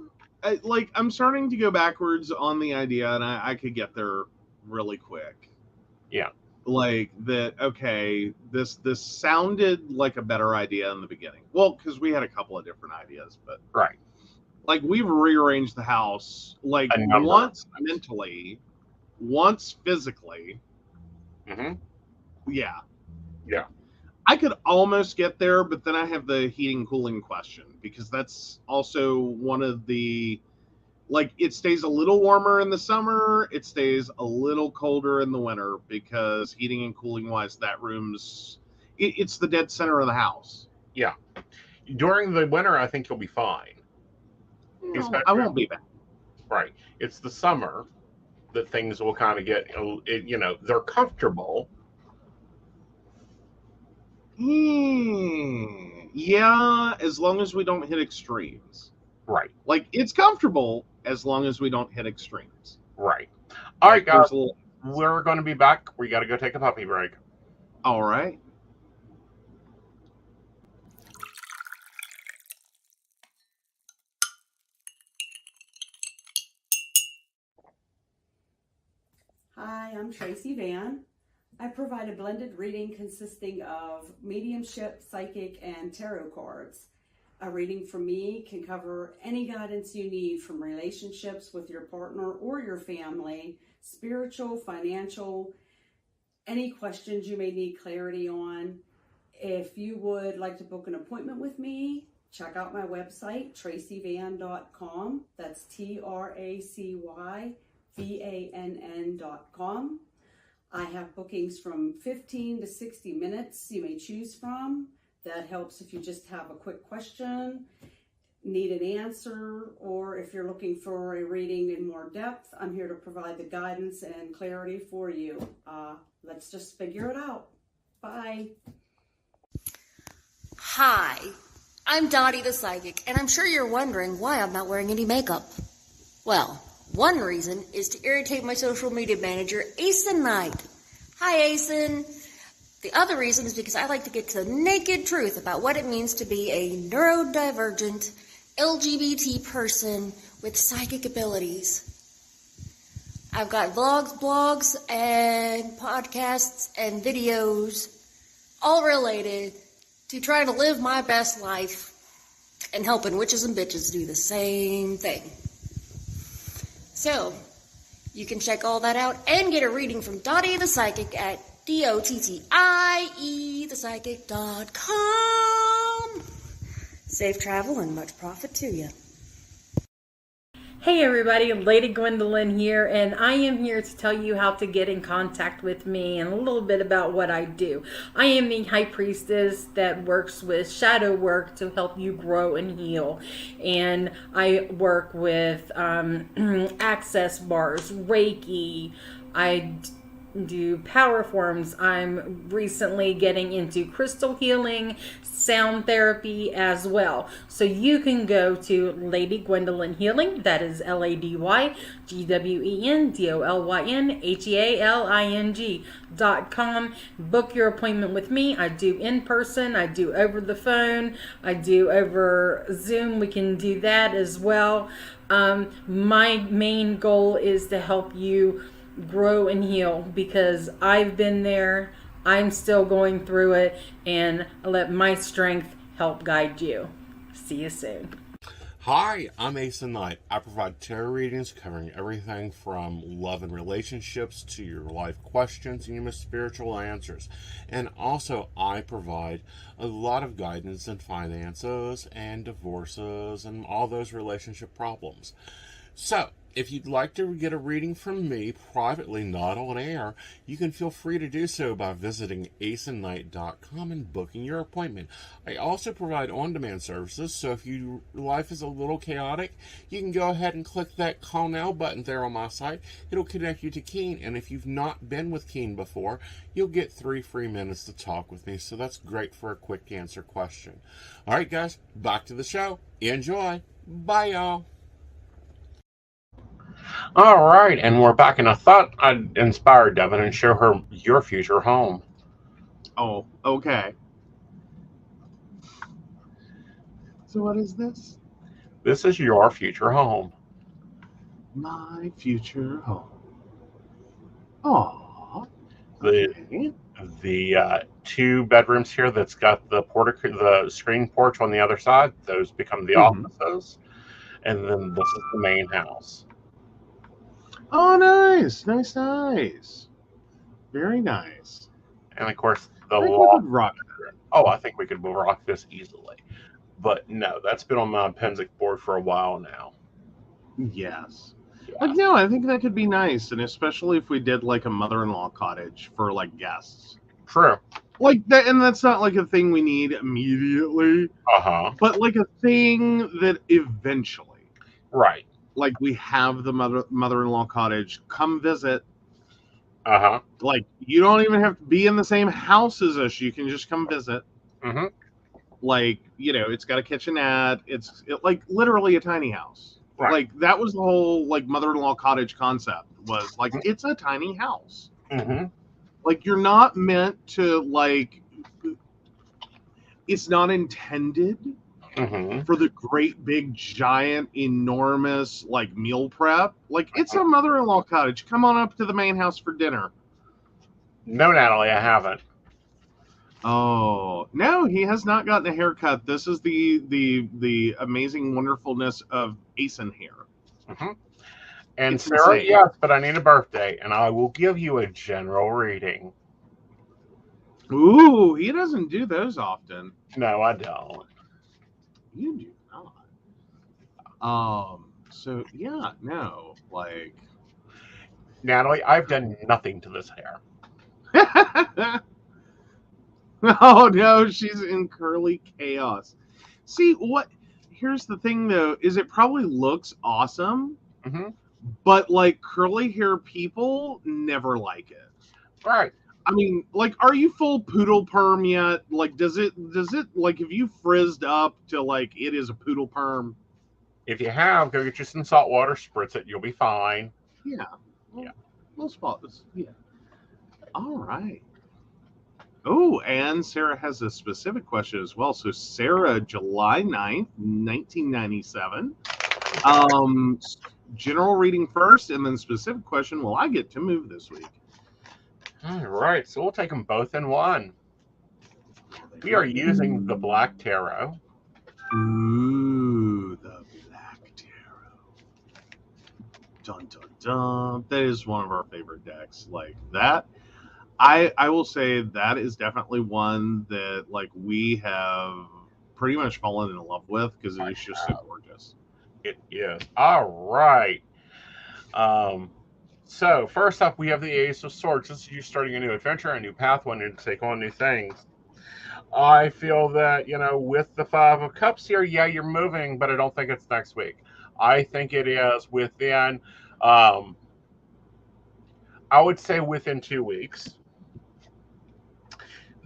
I'm starting to go backwards on the idea, and I could get there really quick. Yeah. Like that, okay, this sounded like a better idea in the beginning. Well, because we had a couple of different ideas, but right. Like, we've rearranged the house, like, once mentally, once physically. Mm-hmm. Yeah. Yeah. I could almost get there, but then I have the heating and cooling question, because that's also one of the, like, it stays a little warmer in the summer, it stays a little colder in the winter, because heating and cooling wise, that room's, it's the dead center of the house. Yeah. During the winter, I think you'll be fine. No, I won't be back. Right. It's the summer that things will kind of get, they're comfortable. Yeah, as long as we don't hit extremes. Right. Like, it's comfortable as long as we don't hit extremes. Right. All right, guys. We're going to be back. We got to go take a puppy break. All right. Hi, I'm Tracy Van. I provide a blended reading consisting of mediumship, psychic, and tarot cards. A reading from me can cover any guidance you need, from relationships with your partner or your family, spiritual, financial, any questions you may need clarity on. If you would like to book an appointment with me, check out my website, tracyvann.com. That's TRACYVANN.com. I have bookings from 15 to 60 minutes you may choose from. That helps if you just have a quick question. need an answer, or if you're looking for a reading in more depth, I'm here to provide the guidance and clarity for you. Let's just figure it out. Bye. Hi, I'm Dottie the Psychic, and I'm sure you're wondering why I'm not wearing any makeup. Well, one reason is to irritate my social media manager, Aeson Knight. Hi, Aeson. The other reason is because I like to get to the naked truth about what it means to be a neurodivergent LGBT person with psychic abilities. I've got vlogs, blogs, and podcasts and videos, all related to trying to live my best life and helping witches and bitches do the same thing. So, you can check all that out and get a reading from Dottie the Psychic at DOTTIEthepsychic.com. Safe travel and much profit to you. Hey everybody, Lady Gwendolyn here, and I am here to tell you how to get in contact with me and a little bit about what I do. I am the High Priestess that works with shadow work to help you grow and heal. And I work with access bars, Reiki, I do power forms. I'm recently getting into crystal healing, sound therapy as well. So you can go to Lady Gwendolyn Healing, that is LadyGwendolynHealing.com. Book your appointment with me. I do in person, I do over the phone, I do over Zoom. We can do that as well. My main goal is to help you grow and heal, because I've been there, I'm still going through it, and I let my strength help guide you. See you soon. Hi, I'm Aeson Knight. I provide tarot readings covering everything from love and relationships to your life questions and your most spiritual answers. And also, I provide a lot of guidance in finances and divorces and all those relationship problems. So, if you'd like to get a reading from me privately, not on air, you can feel free to do so by visiting aesonknight.com and booking your appointment. I also provide on-demand services, so if your life is a little chaotic, you can go ahead and click that Call Now button there on my site. It'll connect you to Keen, and if you've not been with Keen before, you'll get 3 free minutes to talk with me, so that's great for a quick answer question. All right, guys, back to the show. Enjoy. Bye, y'all. All right, and we're back, and I thought I'd inspire Devin and show her your future home. Oh, okay. So what is this? This is your future home. My future home. Aww. The 2 bedrooms here that's got the screen porch on the other side, those become the offices, and then this is the main house. Oh, nice. Nice. Very nice. And of course, the I think we loft. could rock it. Oh, I think we could rock this easily. But no, that's been on my Penzic board for a while now. Yes. Yeah. Like, no, I think that could be nice, and especially if we did like a mother-in-law cottage for like guests. True. Like that, and that's not like a thing we need immediately. But like a thing that eventually. Right. Like we have the mother-in-law cottage, come visit. Like you don't even have to be in the same house as us. You can just come visit. Like, you know, it's got a kitchenette. It's like literally a tiny house. Right. Like that was the whole like mother-in-law cottage concept, was like it's a tiny house. Like you're not meant to like. It's not intended for the great big giant enormous like meal prep. Like it's a mother-in-law cottage. Come on up to the main house for dinner. No, Natalie, I haven't. Oh no, he has not gotten a haircut. This is the amazing wonderfulness of Aeson here. And It's Sarah, insane. yes, but I need a birthday, and I will give you a general reading. Ooh, he doesn't do those often. No, I don't. You do not. So yeah, no, like Natalie, I've done nothing to this hair. Oh no, she's in curly chaos. See what? here's the thing though, is it probably looks awesome, Mm-hmm. but like curly hair people never like it. Right. I mean, like, are you full poodle perm yet? Like, does it like, have you frizzed up to like it is a poodle perm? If you have, go get you some salt water, spritz it, you'll be fine. Yeah. Yeah. We'll spot this. Yeah. All right. Oh, and Sarah has a specific question as well. So Sarah, July 9th, 1997. General reading first, and then specific question, will I get to move this week? All right, so we'll take them both in one. We are using the Black Tarot. Ooh, the Black Tarot. Dun, dun, dun. That is one of our favorite decks. Like that. I will say that is definitely one that like we have pretty much fallen in love with because it is just so gorgeous. It is. All right. So first up, we have the Ace of Swords. This is you starting a new adventure, a new path, wanting to take on new things. I feel that, with the Five of Cups here, yeah, you're moving, but I don't think it's next week. I think it is within, I would say within 2 weeks.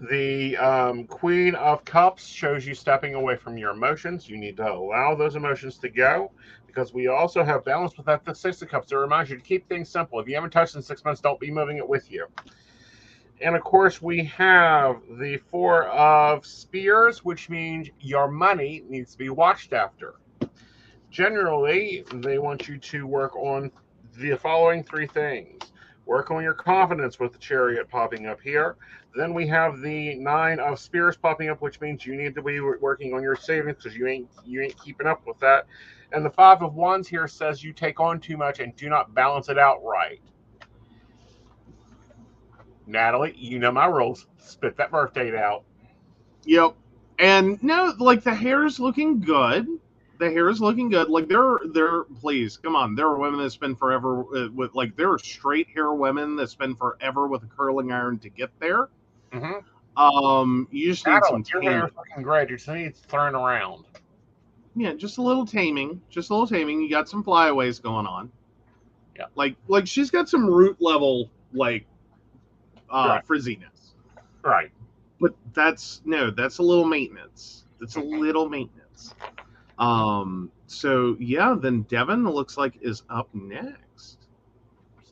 The Queen of Cups shows you stepping away from your emotions. You need to allow those emotions to go, because we also have balance with that. The Six of Cups, it reminds you to keep things simple. If you haven't touched in 6 months, don't be moving it with you. And of course, we have the Four of Spears, which means your money needs to be watched after. Generally, they want you to work on the following 3 things. Work on your confidence with the Chariot popping up here. Then we have the Nine of Spears popping up, which means you need to be working on your savings because you ain't keeping up with that. And the Five of Wands here says you take on too much and do not balance it out right. Natalie, you know my rules. Spit that birth date out. Yep. And no, like the hair is looking good. The hair is looking good. Like there. Please come on. There are women that spend forever with like there are straight hair women that spend forever with a curling iron to get there. Mm-hmm. You just need Natalie, some your taming. hair is looking great. You just need to turn around. Yeah, just a little taming. Just a little taming. You got some flyaways going on. Yeah. Like she's got some root level like Right. frizziness. Right. But that's a little maintenance. That's a little maintenance. So yeah, then Devin looks like is up next.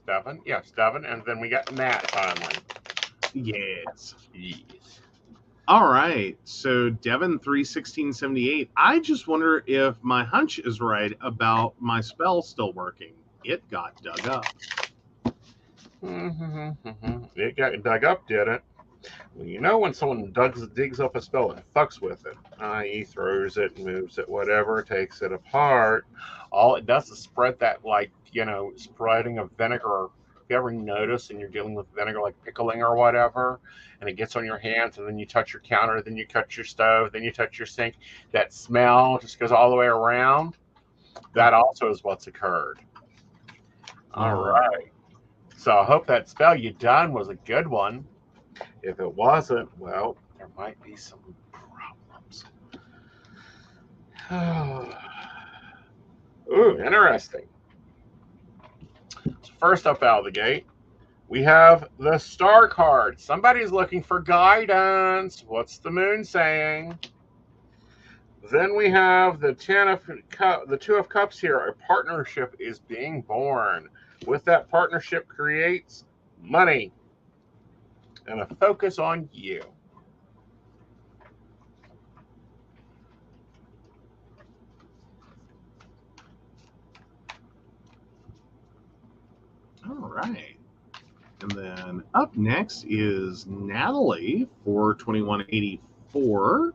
Devin, yes, Devin, and then we got Nat finally. Yes. Yes. All right. So Devin 31678. I just wonder if my hunch is right about my spell still working. It got dug up. It got dug up, did it? Well, when someone digs up a spell and fucks with it, i.e. throws it, moves it, whatever, takes it apart, all it does is spread that, spreading of vinegar. If you ever notice and you're dealing with vinegar like pickling or whatever, and it gets on your hands, and then you touch your counter, then you touch your stove, then you touch your sink, that smell just goes all the way around. That also is what's occurred. All right. So I hope that spell you done was a good one. If it wasn't, well, there might be some problems. Ooh, interesting. So first up out of the gate, we have the Star card. Somebody's looking for guidance. What's the moon saying? Then we have the Two of Cups here. A partnership is being born. With that partnership creates money and a focus on you. All right. And then up next is Natalie for 2184.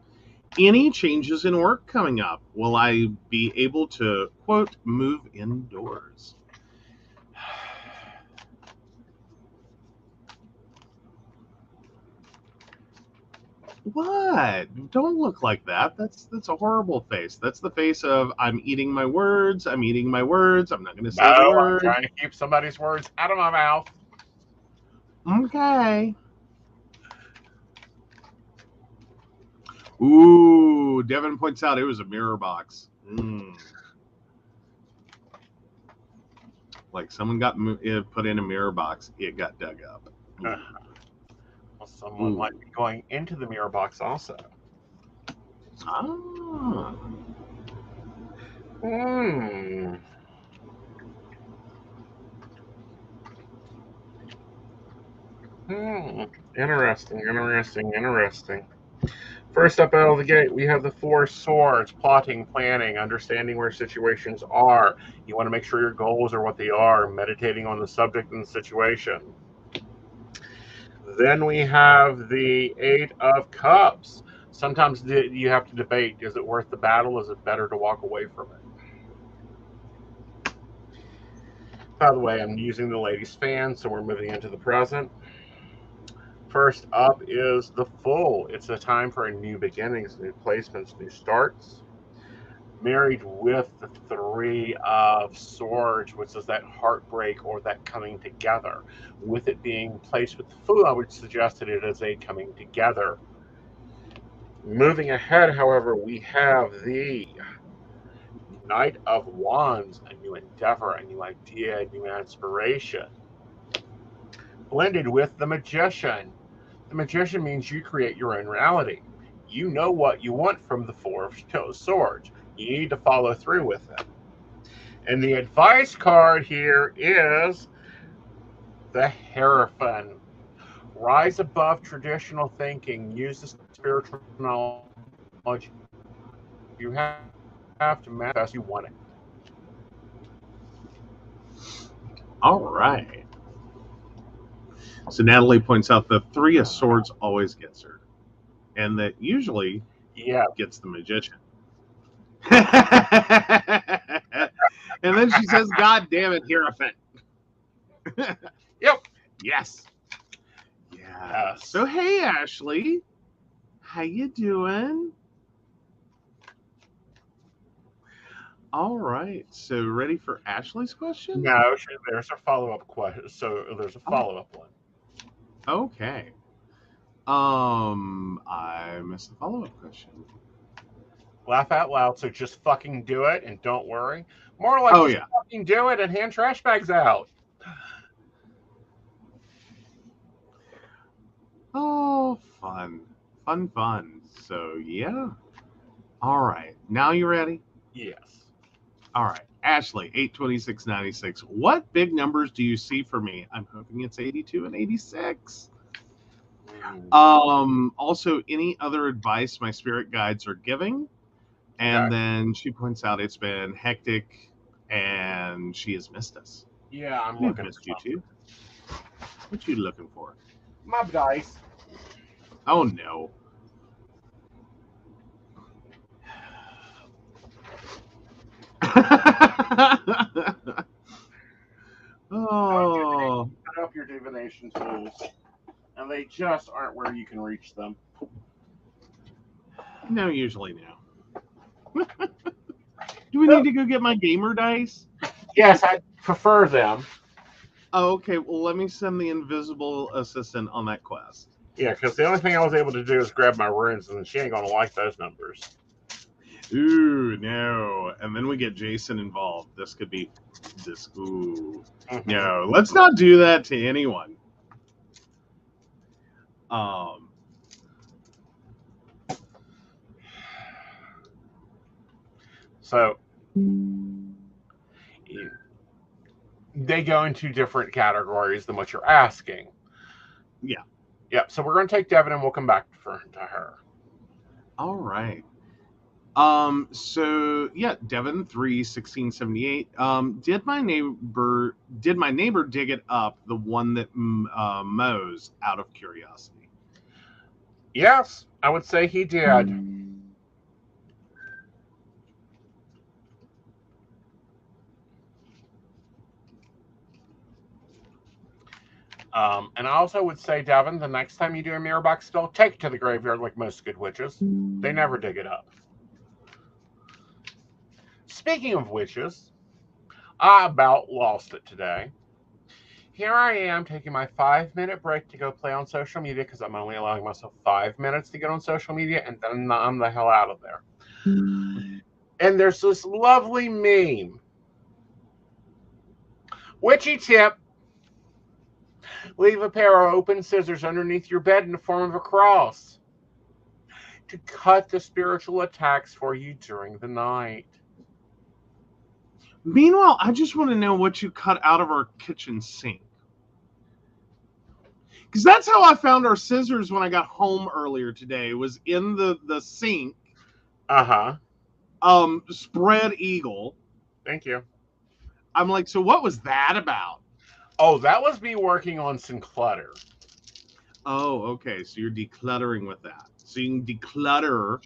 Any changes in work coming up? Will I be able to, quote, move indoors? What? Don't look like that. That's a horrible face. That's the face of I'm eating my words. I'm eating my words. I'm not going to say the word. I'm trying to keep somebody's words out of my mouth. Okay. Ooh, Devin points out it was a mirror box. Like someone got put in a mirror box, it got dug up. Well, someone might be going into the mirror box also. Ah. Interesting. First up out of the gate, we have the Four Swords: plotting, planning, understanding where situations are. You want to make sure your goals are what they are, meditating on the subject and the situation. Then we have the Eight of Cups. Sometimes you have to debate, is it worth the battle? Is it better to walk away from it? By the way, I'm using the ladies' fan, so we're moving into the present. First up is the Fool. It's a time for new beginnings, new placements, new starts. Married with the Three of Swords, which is that heartbreak or that coming together. With it being placed with the Fool, I would suggest that it is a coming together. Moving ahead, however, we have the Knight of Wands, a new endeavor, a new idea, a new inspiration. Blended with the Magician. The Magician means you create your own reality. You know what you want from the Four of Swords. You need to follow through with it. And the advice card here is the Hierophant. Rise above traditional thinking. Use the spiritual knowledge you have to manifest you want it. All right. So Natalie points out the Three of Swords always gets her, and that usually gets the Magician. And then she says, "God damn it, Hierophant." Yep. Yes. Yeah. So hey, Ashley, how you doing? All right. So ready for Ashley's question? No, there's a follow-up question. So there's a follow-up one. Okay. I missed the follow-up question. Laugh out loud, so just fucking do it and don't worry. More like fucking do it and hand trash bags out. Oh, fun. So, yeah. All right. Now you ready? Yes. All right. Ashley, 82696. What big numbers do you see for me? I'm hoping it's 82 and 86. Also, any other advice my spirit guides are giving? And then she points out it's been hectic and she has missed us. Yeah, I'm We've looking missed you too. What you looking for? My dice. Oh no. Oh. Set up your divination tools, and they just aren't where you can reach them. No, usually no. Do we need to go get my gamer dice? Yes, I prefer them. Oh, okay. Well, let me send the invisible assistant on that quest. Yeah, because the only thing I was able to do is grab my runes, and she ain't gonna like those numbers. Ooh, no. And then we get Jason involved. This could be this. Ooh. No, let's not do that to anyone. So they go into different categories than what you're asking. Yeah. Yep. So we're going to take Devin and we'll come back to her. All right. So yeah, Devin 31678. Did my neighbor dig it up, the one that mows, out of curiosity? Yes, I would say he did. And I also would say, Devin, the next time you do a mirror box spell, take it to the graveyard like most good witches. They never dig it up. Speaking of witches, I about lost it today. Here I am taking my 5-minute break to go play on social media because I'm only allowing myself 5 minutes to get on social media, and then I'm the hell out of there. And there's this lovely meme. Witchy tip. Leave a pair of open scissors underneath your bed in the form of a cross to cut the spiritual attacks for you during the night. Meanwhile, I just want to know what you cut out of our kitchen sink. Because that's how I found our scissors when I got home earlier today, was in the sink. Uh-huh. Spread eagle. Thank you. I'm like, so what was that about? Oh, that was me working on some clutter. Oh, okay. So you're decluttering with that. So you can declutter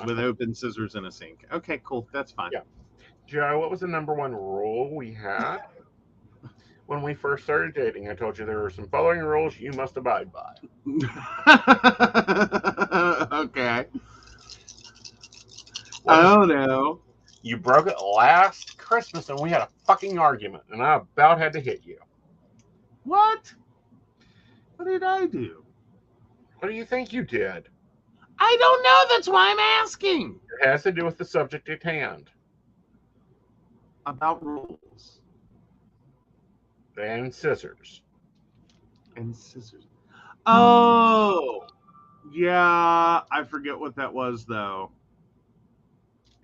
with open scissors in a sink. Okay, cool. That's fine. Yeah. Joe, what was the number one rule we had when we first started dating? I told you there were some following rules you must abide by. Okay. Oh, no. You broke it last Christmas and we had a fucking argument and I about had to hit you. What? What did I do? What do you think you did? I don't know. That's why I'm asking. It has to do with the subject at hand. About rules. And scissors. And scissors. Oh. Yeah. I forget what that was, though.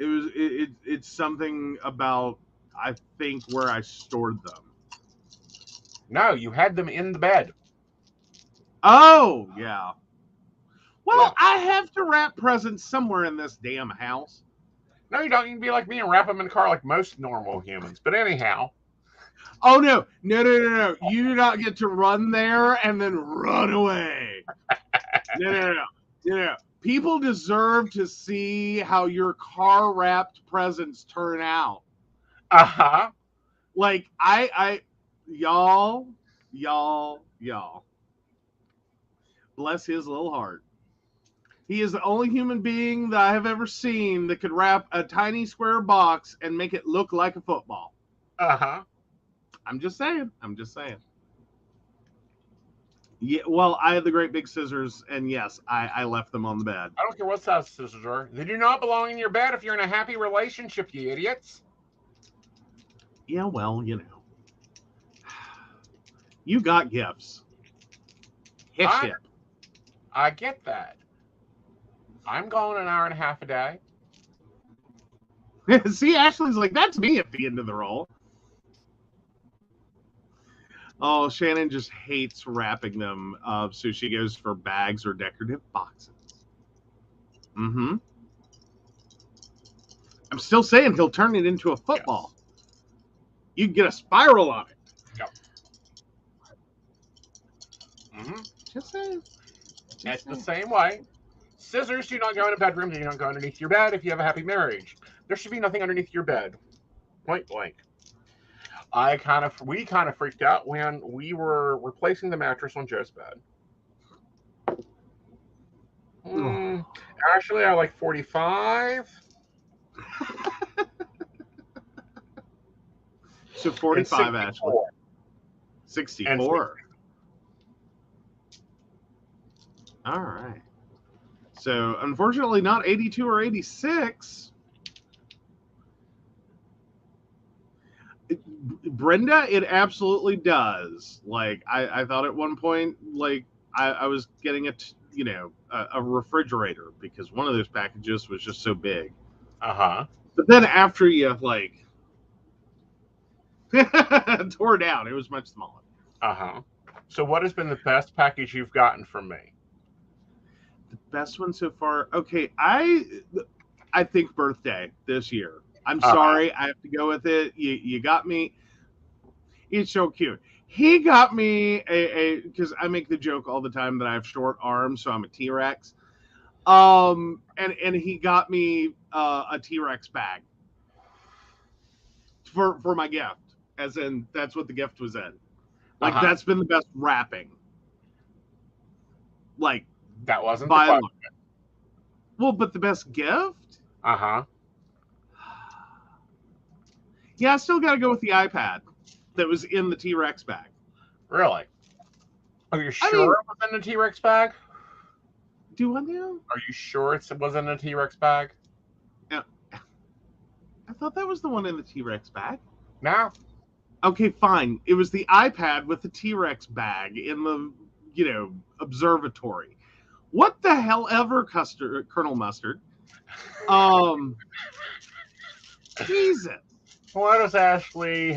It's something about, I think, where I stored them. No, you had them in the bed. Oh, yeah. Well, Yeah. I have to wrap presents somewhere in this damn house. No, you don't. You can be like me and wrap them in the car like most normal humans. But anyhow. Oh, no. No. You do not get to run there and then run away. No. People deserve to see how your car-wrapped presents turn out. Uh-huh. Like, y'all. Bless his little heart. He is the only human being that I have ever seen that could wrap a tiny square box and make it look like a football. Uh-huh. I'm just saying. Yeah, well, I had the great big scissors, and yes, I left them on the bed. I don't care what size scissors are. They do not belong in your bed if you're in a happy relationship, you idiots. Yeah, well, you know. You got gifts. Hip. I get that. I'm going an hour and a half a day. See, Ashley's like, that's me at the end of the roll. Oh, Shannon just hates wrapping them, so she goes for bags or decorative boxes. Mm-hmm. I'm still saying he'll turn it into a football. Yes. You can get a spiral on it. Yep. Mm-hmm. Just saying. It's the same way. Scissors do not go in a bedroom. They do not go underneath your bed if you have a happy marriage. There should be nothing underneath your bed. Point blank. We kind of freaked out when we were replacing the mattress on Joe's bed. Actually, I like 45. So 45, Ashley. 64. All right. So, unfortunately, not 82 or 86. Brenda, it absolutely does. Like, I thought at one point, like, I was getting a refrigerator because one of those packages was just so big. Uh-huh. But then after you, like, tore down, it was much smaller. Uh-huh. So what has been the best package you've gotten from me? The best one so far? Okay, I think birthday this year. I'm sorry, I have to go with it. You got me. It's so cute. He got me because I make the joke all the time that I have short arms, so I'm a T-Rex. And he got me a T-Rex bag for my gift, as in that's what the gift was in. Like that's been the best wrapping. Like that wasn't the question. Well, but the best gift? Uh-huh. Yeah, I still got to go with the iPad that was in the T-Rex bag. Really? Are you sure it was in the T-Rex bag? Do I know? Are you sure it was in the T-Rex bag? Yeah. thought that was the one in the T-Rex bag. No. Okay, fine. It was the iPad with the T-Rex bag in the, observatory. What the hell ever, Colonel Mustard? Jesus. What does Ashley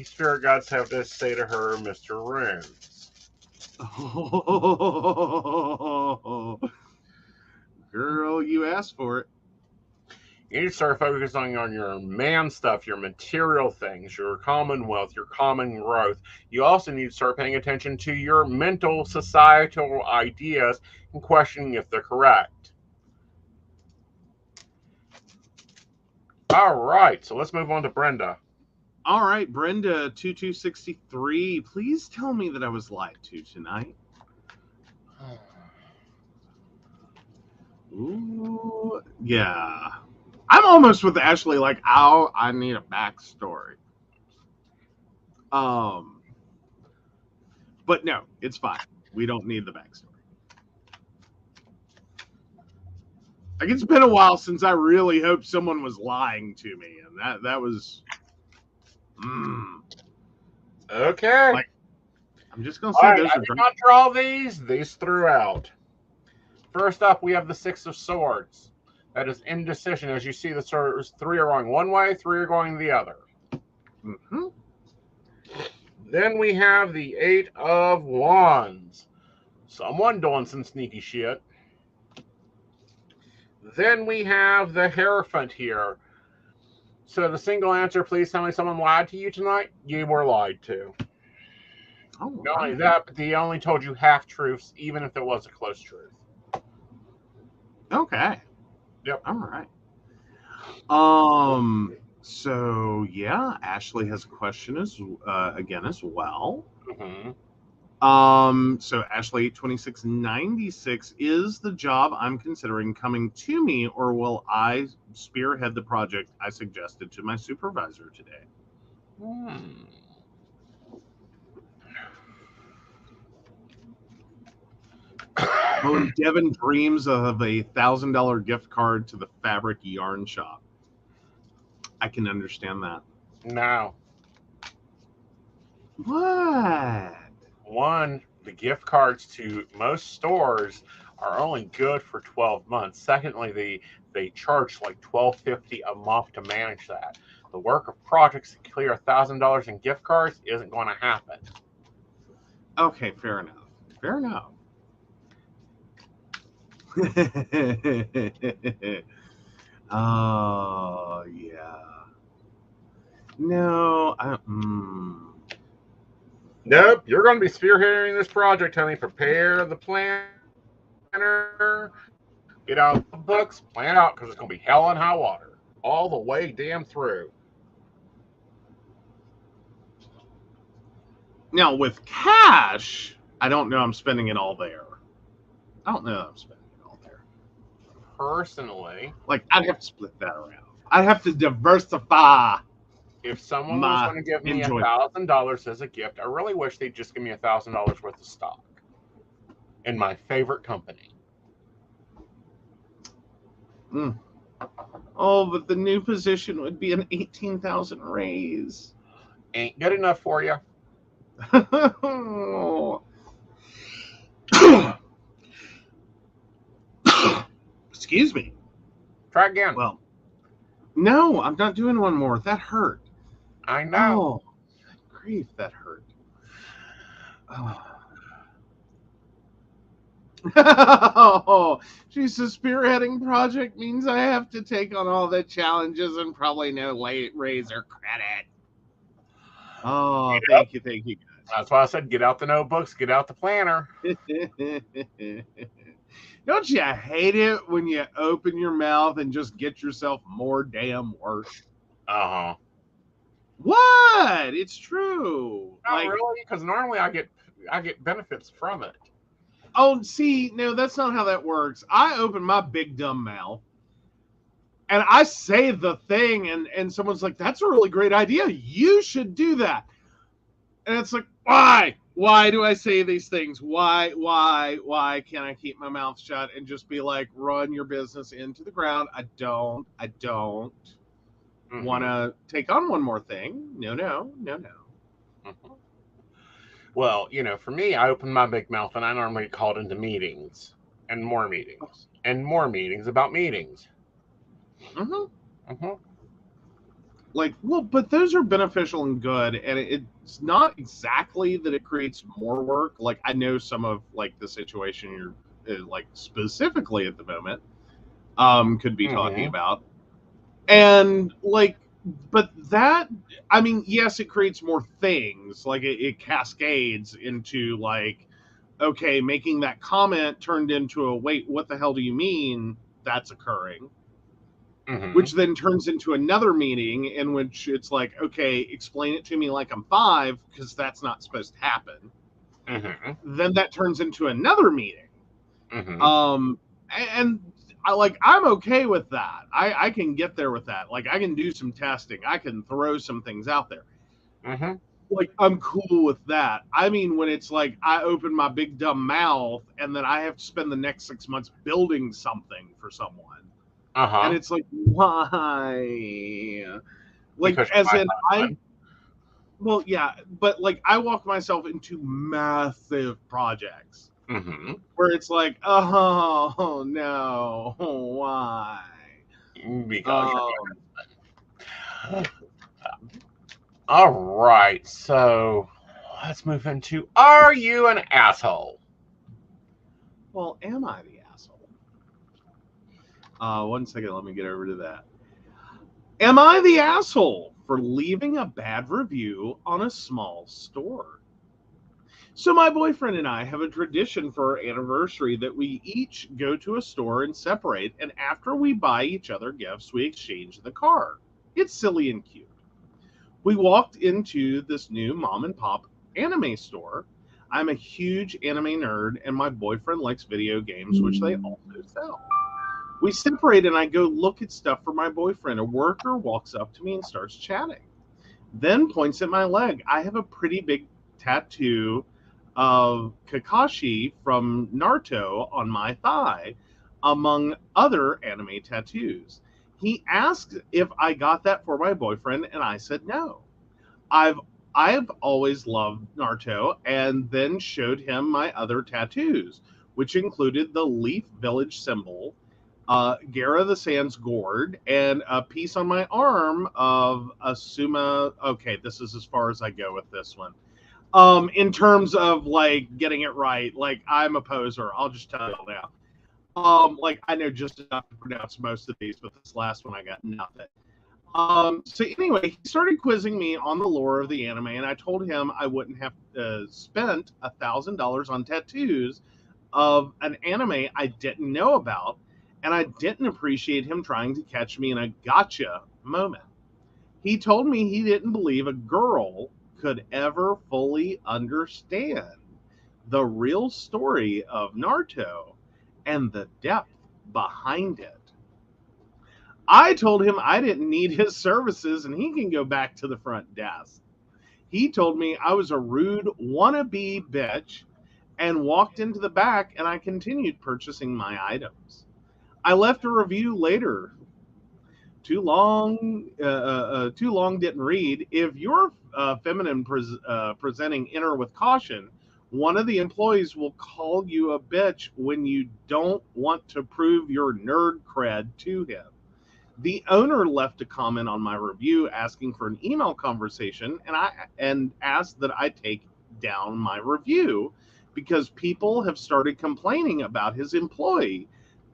Spirit Gods have to say to her, Mr. Runes? Oh, girl, you asked for it. You need to start focusing on your man stuff, your material things, your commonwealth, your common growth. You also need to start paying attention to your mental, societal ideas and questioning if they're correct. All right, so let's move on to Brenda. All right, Brenda, 2263. Please tell me that I was lied to tonight. Ooh, yeah. I'm almost with Ashley, like, I need a backstory. But no, it's fine. We don't need the backstory. Like, it's been a while since I really hoped someone was lying to me, and that was. Okay. Like, I'm just gonna say those I did not draw these throughout. First up, we have the Six of Swords. That is indecision. As you see, the swords, 3 are going one way, 3 are going the other. Mm-hmm. Then we have the 8 of Wands. Someone doing some sneaky shit. Then we have the Hierophant here. So the single answer, please tell me someone lied to you tonight. You were lied to. Oh, Not only that, but they only told you half-truths, even if it was a close truth. Okay. Yep. All right. So yeah, Ashley has a question again as well. Mm-hmm. So Ashley 2696, is the job I'm considering coming to me, or will I spearhead the project I suggested to my supervisor today? Oh, Devin dreams of a $1,000 gift card to the fabric yarn shop. I can understand that. Now, What? one, the gift cards to most stores are only good for 12 months. Secondly, they charge like $12.50 a month to manage that. The work of projects to clear $1,000 in gift cards isn't going to happen. Okay, fair enough. Fair enough. Oh, yeah. No, Nope, you're going to be spearheading this project, honey. Prepare the planner, get out the books, plan out, because it's going to be hell and high water all the way damn through. Now, with cash, I don't know I'm spending it all there. I don't know I'm spending it all there. Personally, like, I'd have to split that around. I'd have to diversify. If someone was going to give me $1,000 as a gift, I really wish they'd just give me $1,000 worth of stock in my favorite company. Oh, but the new position would be an 18,000 raise. Ain't good enough for you. Excuse me. Try again. Well, no, I'm not doing one more. That hurt. I know. Oh, grief, that hurt. Oh, she's a spearheading project means I have to take on all the challenges and probably no late raise or credit. Oh, thank you, guys. That's why I said get out the notebooks, get out the planner. Don't you hate it when you open your mouth and just get yourself more damn work? Uh-huh. What? It's true. Not really, because normally I get benefits from it. Oh, see, no, that's not how that works. I open my big dumb mouth and I say the thing, and someone's like, that's a really great idea. You should do that. And it's like, why? Why do I say these things? Why can't I keep my mouth shut and just be like, run your business into the ground? I don't. Want to take on one more thing? No. Mm-hmm. Well, for me, I open my big mouth and I normally get called into meetings and more meetings and more meetings about meetings. But those are beneficial and good, and it's not exactly that it creates more work. Like, I know some of the situation you're specifically at the moment could be talking about, and but that, I mean, yes, it creates more things. Like, it cascades into okay, making that comment turned into a wait, what the hell do you mean? That's occurring. Which then turns into another meeting in which it's okay, explain it to me like I'm 5, because that's not supposed to happen. Then that turns into another meeting. And I'm okay with that. I can get there with that. I can do some testing. I can throw some things out there. I'm cool with that. I mean, when it's I open my big dumb mouth and then I have to spend the next 6 months building something for someone. And it's why? As in, well, yeah, but I walk myself into massive projects where it's oh no, why? Because all right, so let's move into, are you an asshole? Well, am I the asshole? 1 second, let me get over to that. Am I the asshole for leaving a bad review on a small store? So my boyfriend and I have a tradition for our anniversary that we each go to a store and separate, and after we buy each other gifts, we exchange the car. It's silly and cute. We walked into this new mom and pop anime store. I'm a huge anime nerd, and my boyfriend likes video games, which they also sell. We separate and I go look at stuff for my boyfriend. A worker walks up to me and starts chatting, then points at my leg. I have a pretty big tattoo of Kakashi from Naruto on my thigh, among other anime tattoos. He asked if I got that for my boyfriend, and I said no. I've always loved Naruto, and then showed him my other tattoos, which included the Leaf Village symbol, Gara the Sands Gourd, and a piece on my arm of Asuma. Okay, this is as far as I go with this one. In terms of getting it right, I'm a poser. I'll just tell you now. I know just enough to pronounce most of these, but this last one I got nothing. So anyway, he started quizzing me on the lore of the anime, and I told him I wouldn't have spent $1,000 on tattoos of an anime I didn't know about, and I didn't appreciate him trying to catch me in a gotcha moment. He told me he didn't believe a girl could ever fully understand the real story of Naruto and the depth behind it. I told him I didn't need his services and he can go back to the front desk. He told me I was a rude wannabe bitch and walked into the back, and I continued purchasing my items. I left a review later. Too long didn't read. If you're feminine presenting, enter with caution. One of the employees will call you a bitch when you don't want to prove your nerd cred to him. The owner left a comment on my review asking for an email conversation, and asked that I take down my review because people have started complaining about his employee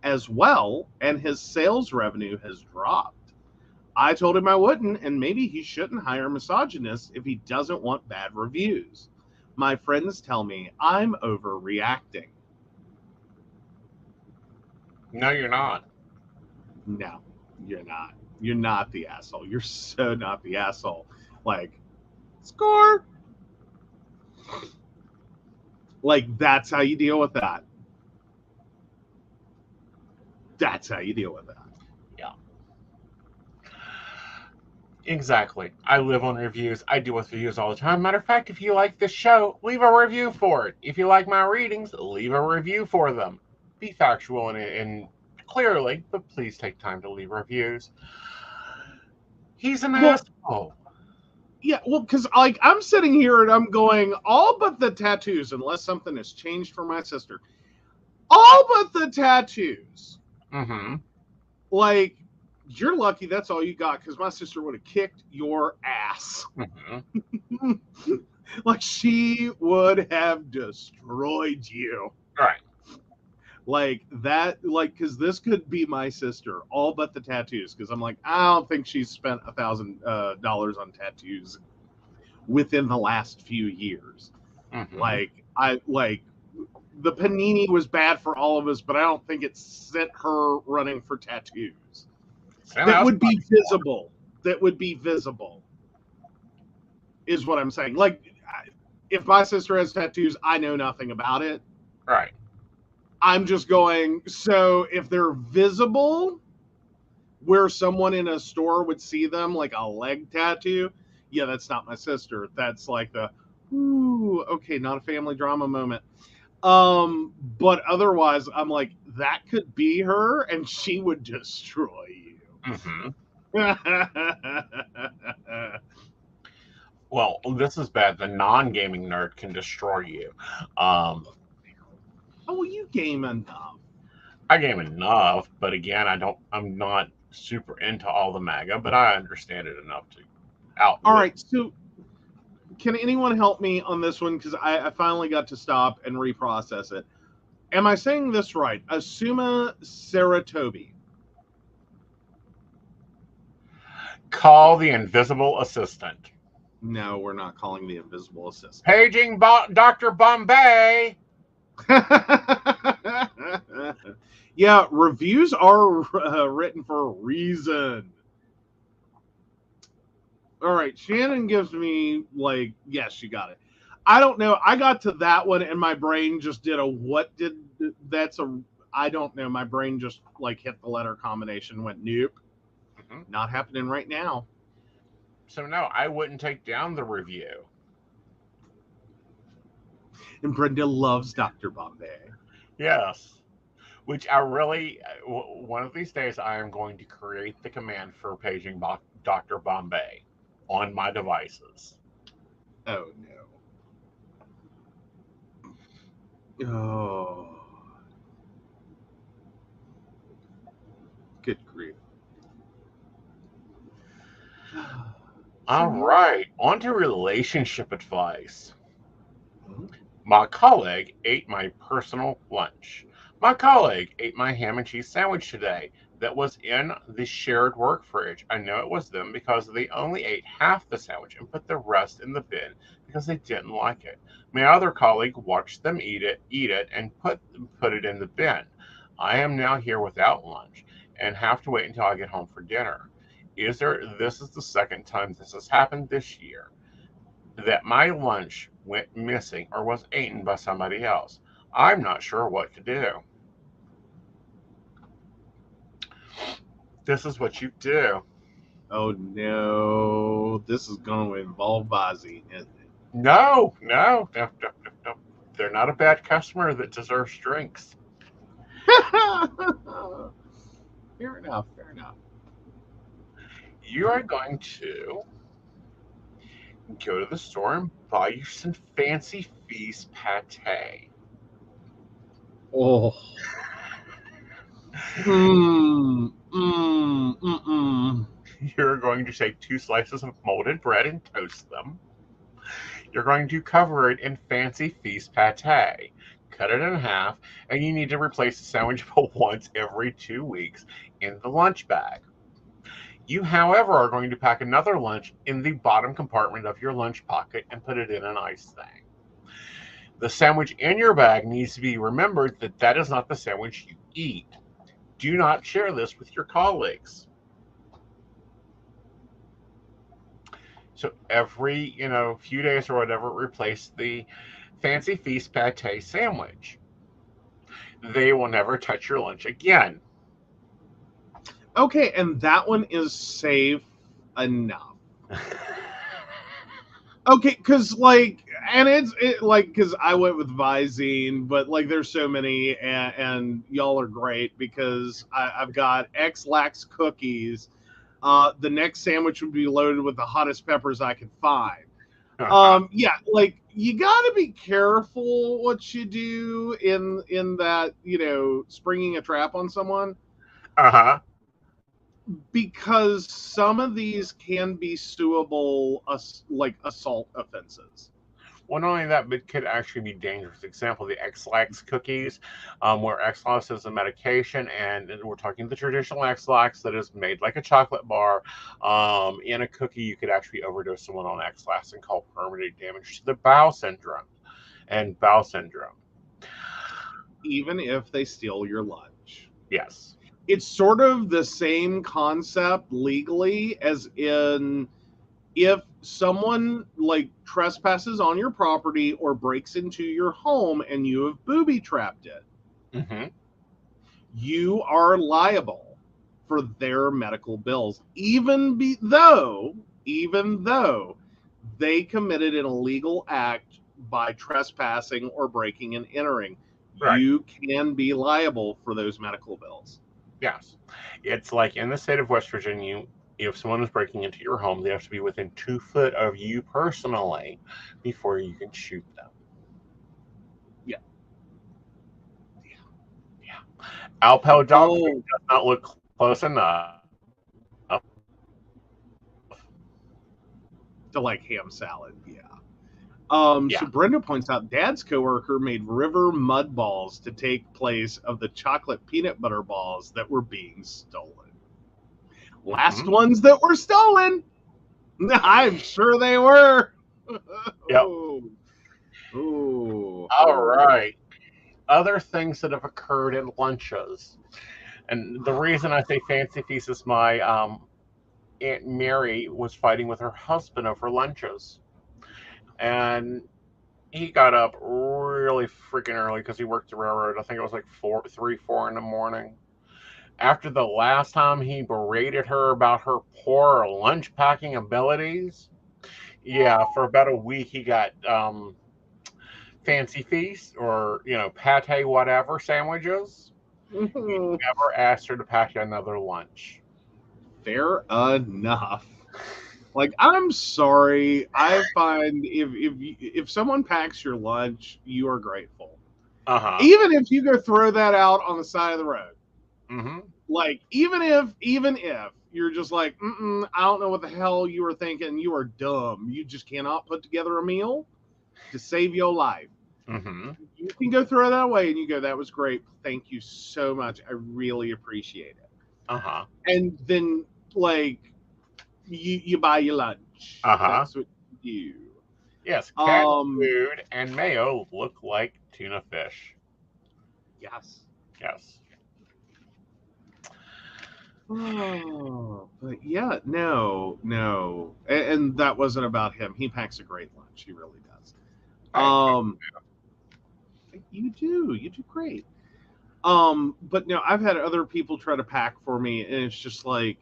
as well, and his sales revenue has dropped. I told him I wouldn't, and maybe he shouldn't hire misogynists if he doesn't want bad reviews. My friends tell me I'm overreacting. No, you're not. No, you're not. You're not the asshole. You're so not the asshole. Score. That's how you deal with that. That's how you deal with that. Yeah. Exactly. I live on reviews. I deal with reviews all the time. Matter of fact, if you like this show, leave a review for it. If you like my readings, leave a review for them. Be factual and clearly, but please take time to leave reviews. He's an Well, asshole. Yeah, well, because like I'm sitting here and I'm going, all but the tattoos, unless something has changed for my sister. All but the tattoos. Mm-hmm. Like, you're lucky that's all you got, because my sister would have kicked your ass. Mm-hmm. Like, she would have destroyed you. Right. Like that, like, because this could be my sister, all but the tattoos. Because I'm like, I don't think she's spent $1,000 on tattoos within the last few years. Mm-hmm. Like, the panini was bad for all of us, but I don't think it sent her running for tattoos. That would be visible. That would be visible. Is what I'm saying. Like, if my sister has tattoos, I know nothing about it. Right. I'm just going, so if they're visible, where someone in a store would see them, like a leg tattoo, yeah, that's not my sister. That's like the, ooh, okay, not a family drama moment. But otherwise, I'm like, that could be her, and she would destroy you. Mm-hmm. Well, this is bad. The non-gaming nerd can destroy you. Oh, you game enough. I game enough, but again, I'm not super into all the MAGA, but I understand it enough to outlive. All right, so can anyone help me on this one? Because I finally got to stop and reprocess it. Am I saying this right? Asuma Saratobi. Call the invisible assistant. No, we're not calling the invisible assistant. Paging Dr. Bombay. Yeah, reviews are written for a reason. All right, Shannon gives me like, yes, you got it. I don't know. I got to that one and my brain just did I don't know. My brain just like hit the letter combination, went nope. Mm-hmm. Not happening right now. So no, I wouldn't take down the review. And Brenda loves Dr. Bombay. Yes. Which I really, one of these days, I am going to create the command for paging Dr. Bombay on my devices. Oh, no. Oh. Good grief. All right, on to relationship advice. My colleague ate my personal lunch. My colleague ate my ham and cheese sandwich today that was in the shared work fridge. I know it was them because they only ate half the sandwich and put the rest in the bin because they didn't like it. My other colleague watched them eat it, and put it in the bin. I am now here without lunch and have to wait until I get home for dinner. This is the second time this has happened this year, that my lunch went missing or was eaten by somebody else. I'm not sure what to do. This is what you do. Oh no, this is going to involve Ozzy, isn't it? No. They're not a bad customer that deserves drinks. Fair enough. You are going to go to the store and buy you some fancy feast pate. Oh. You're going to take 2 slices of molded bread and toast them. You're going to cover it in fancy feast pate. Cut it in half, and you need to replace the sandwich bowl once every 2 weeks in the lunch bag. You, however, are going to pack another lunch in the bottom compartment of your lunch pocket and put it in an ice thing. The sandwich in your bag needs to be remembered that is not the sandwich you eat. Do not share this with your colleagues. So every, few days or whatever, replace the fancy feast pate sandwich. They will never touch your lunch again. Okay, and that one is safe enough. Okay, because because I went with Visine, but like there's so many, and y'all are great because I've got X-Lax cookies The next sandwich would be loaded with the hottest peppers I could find. Yeah, like you got to be careful what you do in that, springing a trap on someone, because some of these can be suable like assault offenses. Well, not only that, but it could actually be dangerous. Example, the X-Lax cookies, where X-Lax is a medication, and we're talking the traditional X-Lax that is made like a chocolate bar. In a cookie, you could actually overdose someone on X-Lax and cause permanent damage to the bowel syndrome. Even if they steal your lunch. Yes. It's sort of the same concept legally as in if someone like trespasses on your property or breaks into your home and you have booby trapped it, you are liable for their medical bills, even though they committed an illegal act by trespassing or breaking and entering. Right. You can be liable for those medical bills. Yes. It's like in the state of West Virginia, if someone is breaking into your home, they have to be within 2 foot of you personally before you can shoot them. Yeah. Alpo dog food does not look close enough to like ham salad. So Brenda points out Dad's coworker made river mud balls to take place of the chocolate peanut butter balls that were being stolen. Last ones that were stolen. I'm sure they were. Yep. Ooh. All right. Other things that have occurred at lunches. And the reason I say Fancy Feast is my Aunt Mary was fighting with her husband over lunches. And he got up really freaking early because he worked the railroad. I think it was like 4 in the morning. After the last time he berated her about her poor lunch packing abilities, for about a week he got Fancy Feast or, pate whatever sandwiches. He never asked her to pack another lunch. Fair enough. Like, I'm sorry. I find if someone packs your lunch, you are grateful. Even if you go throw that out on the side of the road. Like, even if you're just like, I don't know what the hell you were thinking. You are dumb. You just cannot put together a meal to save your life. You can go throw that away and you go, that was great. Thank you so much. I really appreciate it. And then, like, you buy your lunch. That's what you do. Yes, cat food and mayo look like tuna fish. Yes. Oh, but yeah, no. And that wasn't about him. He packs a great lunch. He really does. You do great. But no, I've had other people try to pack for me, and it's just like,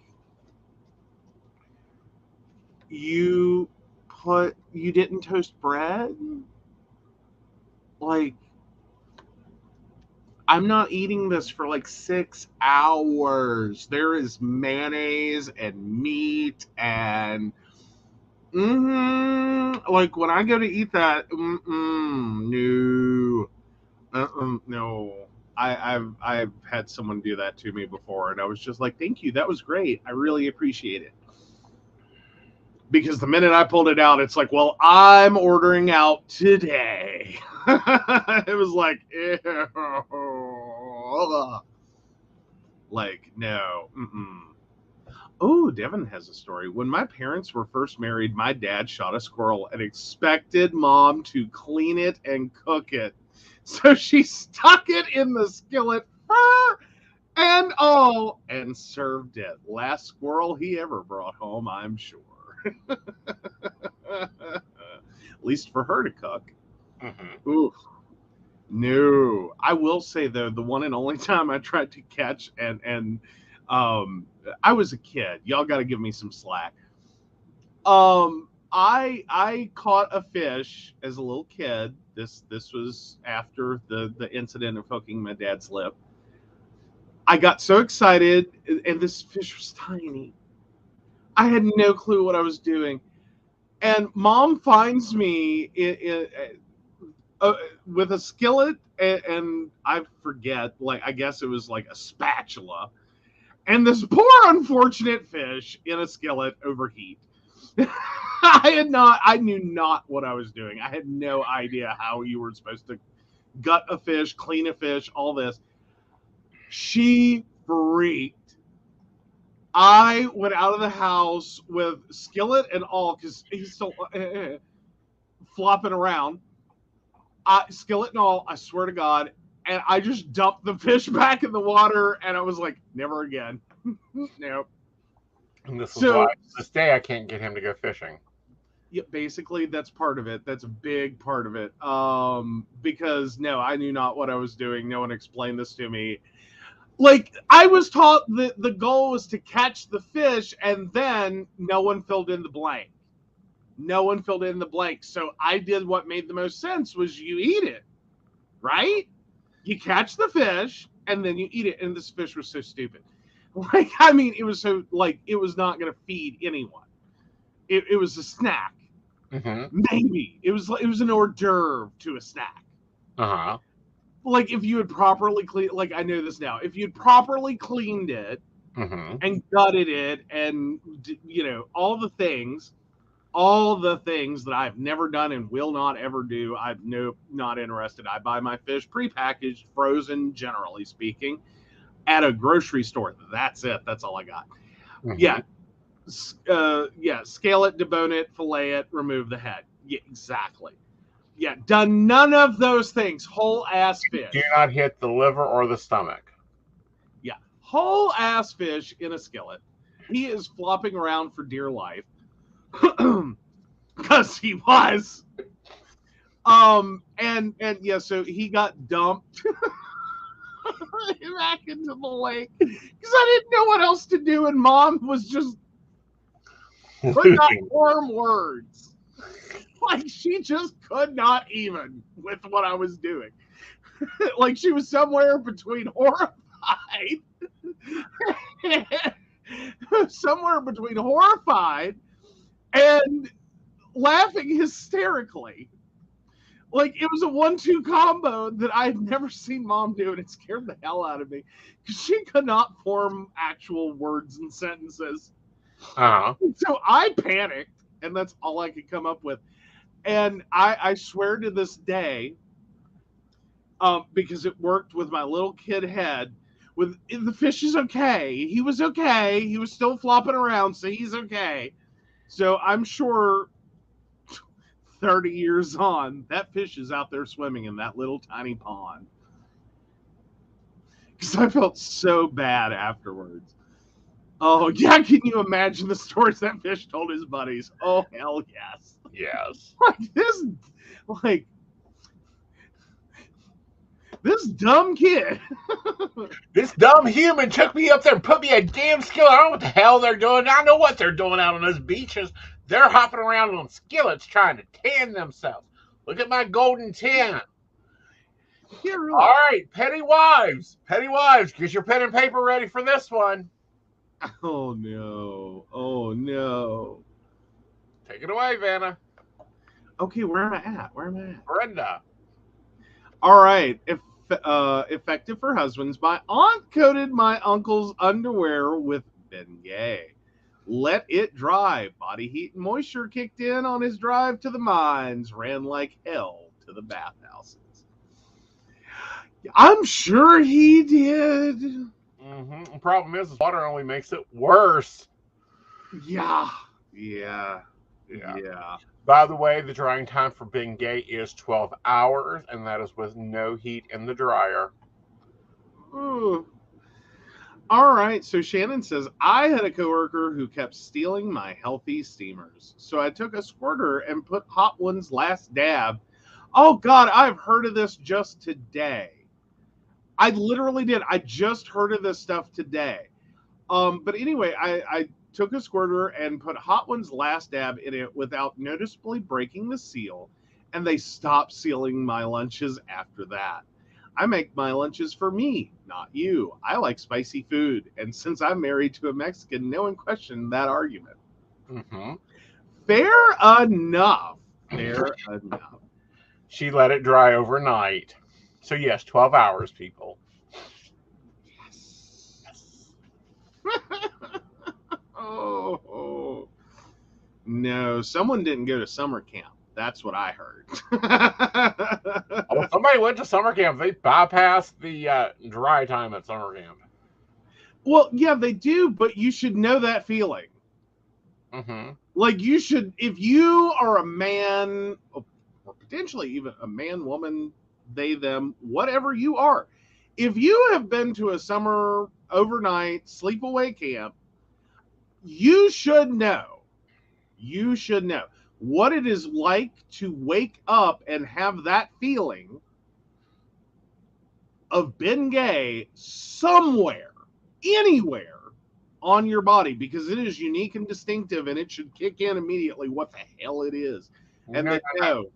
you didn't toast bread? Like, I'm not eating this for like 6 hours. There is mayonnaise and meat and like when I go to eat that, no. I've had someone do that to me before, and I was just like, thank you, that was great. I really appreciate it. Because the minute I pulled it out, it's like, well, I'm ordering out today. It was like, ew. Like, no. Oh, Devin has a story. When my parents were first married, my dad shot a squirrel and expected mom to clean it and cook it. So she stuck it in the skillet and all and served it. Last squirrel he ever brought home, I'm sure. At least for her to cook. Oof. No. I will say, though, the one and only time I tried to catch and I was a kid. Y'all got to give me some slack. I caught a fish as a little kid. This was after the incident of hooking my dad's lip. I got so excited, and this fish was tiny. I had no clue what I was doing. And Mom finds me with a skillet and I forget, like, I guess it was like a spatula. And this poor unfortunate fish in a skillet overheat. I knew not what I was doing. I had no idea how you were supposed to gut a fish, clean a fish, all this. She freaked. I went out of the house with skillet and all because he's still flopping around. Skillet and all, I swear to God. And I just dumped the fish back in the water, and I was like, never again. Nope. And this is why to this day I can't get him to go fishing. Yeah, basically that's part of it. That's a big part of it. Because no, I knew not what I was doing. No one explained this to me. Like, I was taught that the goal was to catch the fish, and then no one filled in the blank. No one filled in the blank. So I did what made the most sense was you eat it, right? You catch the fish, and then you eat it. And this fish was so stupid. Like, I mean, it was so, like, it was not going to feed anyone. It was a snack. Mm-hmm. Maybe. It was an hors d'oeuvre to a snack. Uh-huh. Like, if you had properly cleaned, like, I know this now. If you'd properly cleaned it and gutted it and, you know, all the things that I've never done and will not ever do, not interested. I buy my fish prepackaged, frozen, generally speaking, at a grocery store. That's it. That's all I got. Yeah. Scale it, debone it, fillet it, remove the head. Yeah, exactly. Yeah, done none of those things. Whole ass fish. Do not hit the liver or the stomach. Yeah, whole ass fish in a skillet. He is flopping around for dear life. Because he was. And yeah, so he got dumped back into the lake because I didn't know what else to do, and Mom was just could not form words. Like, she just could not even with what I was doing. Like, she was somewhere between horrified and laughing hysterically. Like, it was a 1-2 combo that I've never seen Mom do, and it scared the hell out of me because she could not form actual words and sentences. Uh-huh. So I panicked, and that's all I could come up with. And I swear to this day, because it worked with my little kid head, the fish is okay. He was okay. He was still flopping around, so he's okay. So I'm sure 30 years on, that fish is out there swimming in that little tiny pond. Because I felt so bad afterwards. Oh, yeah, can you imagine the stories that fish told his buddies? Oh, hell yes. Yes. This dumb kid. This dumb human took me up there and put me a damn skillet. I don't know what the hell they're doing. I know what they're doing out on those beaches. They're hopping around on skillets trying to tan themselves. Look at my golden tan. Yeah, really. All right, petty wives. Petty wives, get your pen and paper ready for this one. Oh, no. Oh, no. Take it away, Vanna. Okay, where am I at? Brenda. All right. Effective for husbands. My aunt coated my uncle's underwear with Bengay. Let it dry. Body heat and moisture kicked in on his drive to the mines. Ran like hell to the bathhouses. I'm sure he did. Mm-hmm. The problem is water only makes it worse. Yeah. By the way, the drying time for Bengay is 12 hours, and that is with no heat in the dryer. Ooh. All right, so Shannon says, I had a coworker who kept stealing my healthy steamers. So I took a squirter and put Hot One's last dab. Oh, God, I've heard of this just today. I literally did. I just heard of this stuff today. But anyway, I took a squirter and put Hot One's last dab in it without noticeably breaking the seal, and they stopped sealing my lunches after that. I make my lunches for me, not you. I like spicy food, and since I'm married to a Mexican, no one questioned that argument. Mm-hmm. Fair enough. Fair enough. She let it dry overnight. So yes, 12 hours, people. Yes. Oh. No, someone didn't go to summer camp. That's what I heard. Oh, somebody went to summer camp. They bypassed the dry time at summer camp. Well, yeah, they do, but you should know that feeling. Mm-hmm. Like, you should, if you are a man, or potentially even a man, woman, they, them, whatever you are, if you have been to a summer overnight sleepaway camp, you should know what it is like to wake up and have that feeling of being gay somewhere, anywhere on your body, because it is unique and distinctive, and it should kick in immediately what the hell it is. And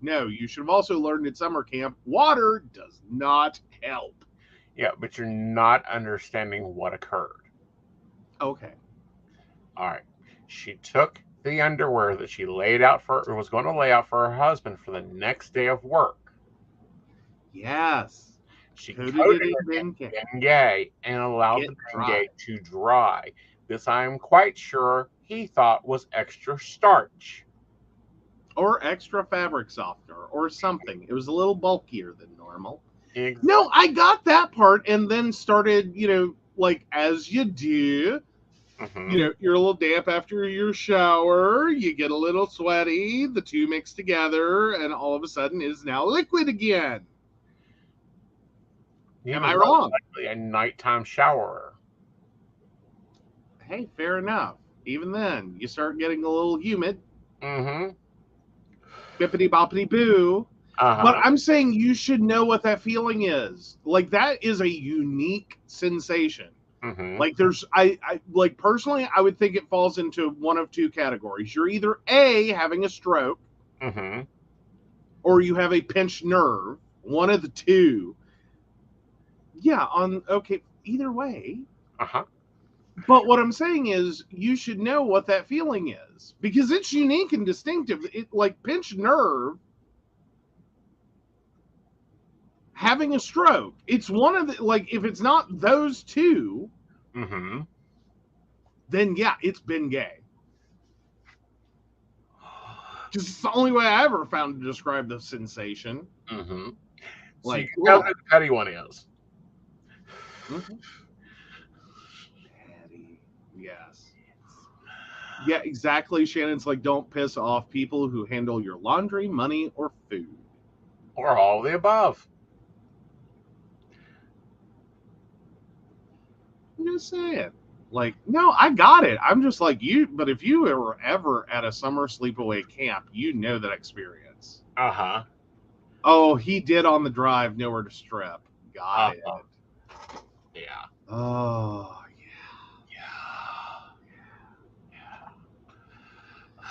no, you should have also learned at summer camp, water does not help. Yeah, but you're not understanding what occurred. Okay. All right. She took the underwear that she laid out for, or was going to lay out for her husband for the next day of work. Yes. She Coated coated it it in in Bengay and allowed Get the dry. Bengay to dry. This I am quite sure he thought was extra starch. Or extra fabric softener or something. It was a little bulkier than normal. Exactly. No, I got that part, and then started, like as you do, Mm-hmm. You're a little damp after your shower, you get a little sweaty, the two mix together, and all of a sudden is now liquid again. Am I wrong? Likely a nighttime showerer. Hey, fair enough. Even then, you start getting a little humid. Mm-hmm. Bippity boppity boo. Uh-huh. But I'm saying you should know what that feeling is. Like, that is a unique sensation. Mm-hmm. Like, I like, personally, I would think it falls into one of two categories. You're either A, having a stroke, Mm-hmm. or you have a pinched nerve. One of the two. Yeah, okay, either way. Uh-huh. But what I'm saying is, you should know what that feeling is, because it's unique and distinctive. It, like, pinched nerve, having a stroke, it's one of the, like, if it's not those two, Mm-hmm. then yeah, it's been gay. Because it's the only way I ever found to describe the sensation. Mm-hmm. Like, so you know what the petty one is. Mm-hmm. Petty. Yes. Yeah, exactly. Shannon's like, don't piss off people who handle your laundry, money, or food. Or all of the above. I'm just saying. Like, no, I got it. I'm just like you, but if you were ever at a summer sleepaway camp, you know that experience. Uh-huh. Oh, he did on the drive, nowhere to strip. Got it. Yeah. Oh,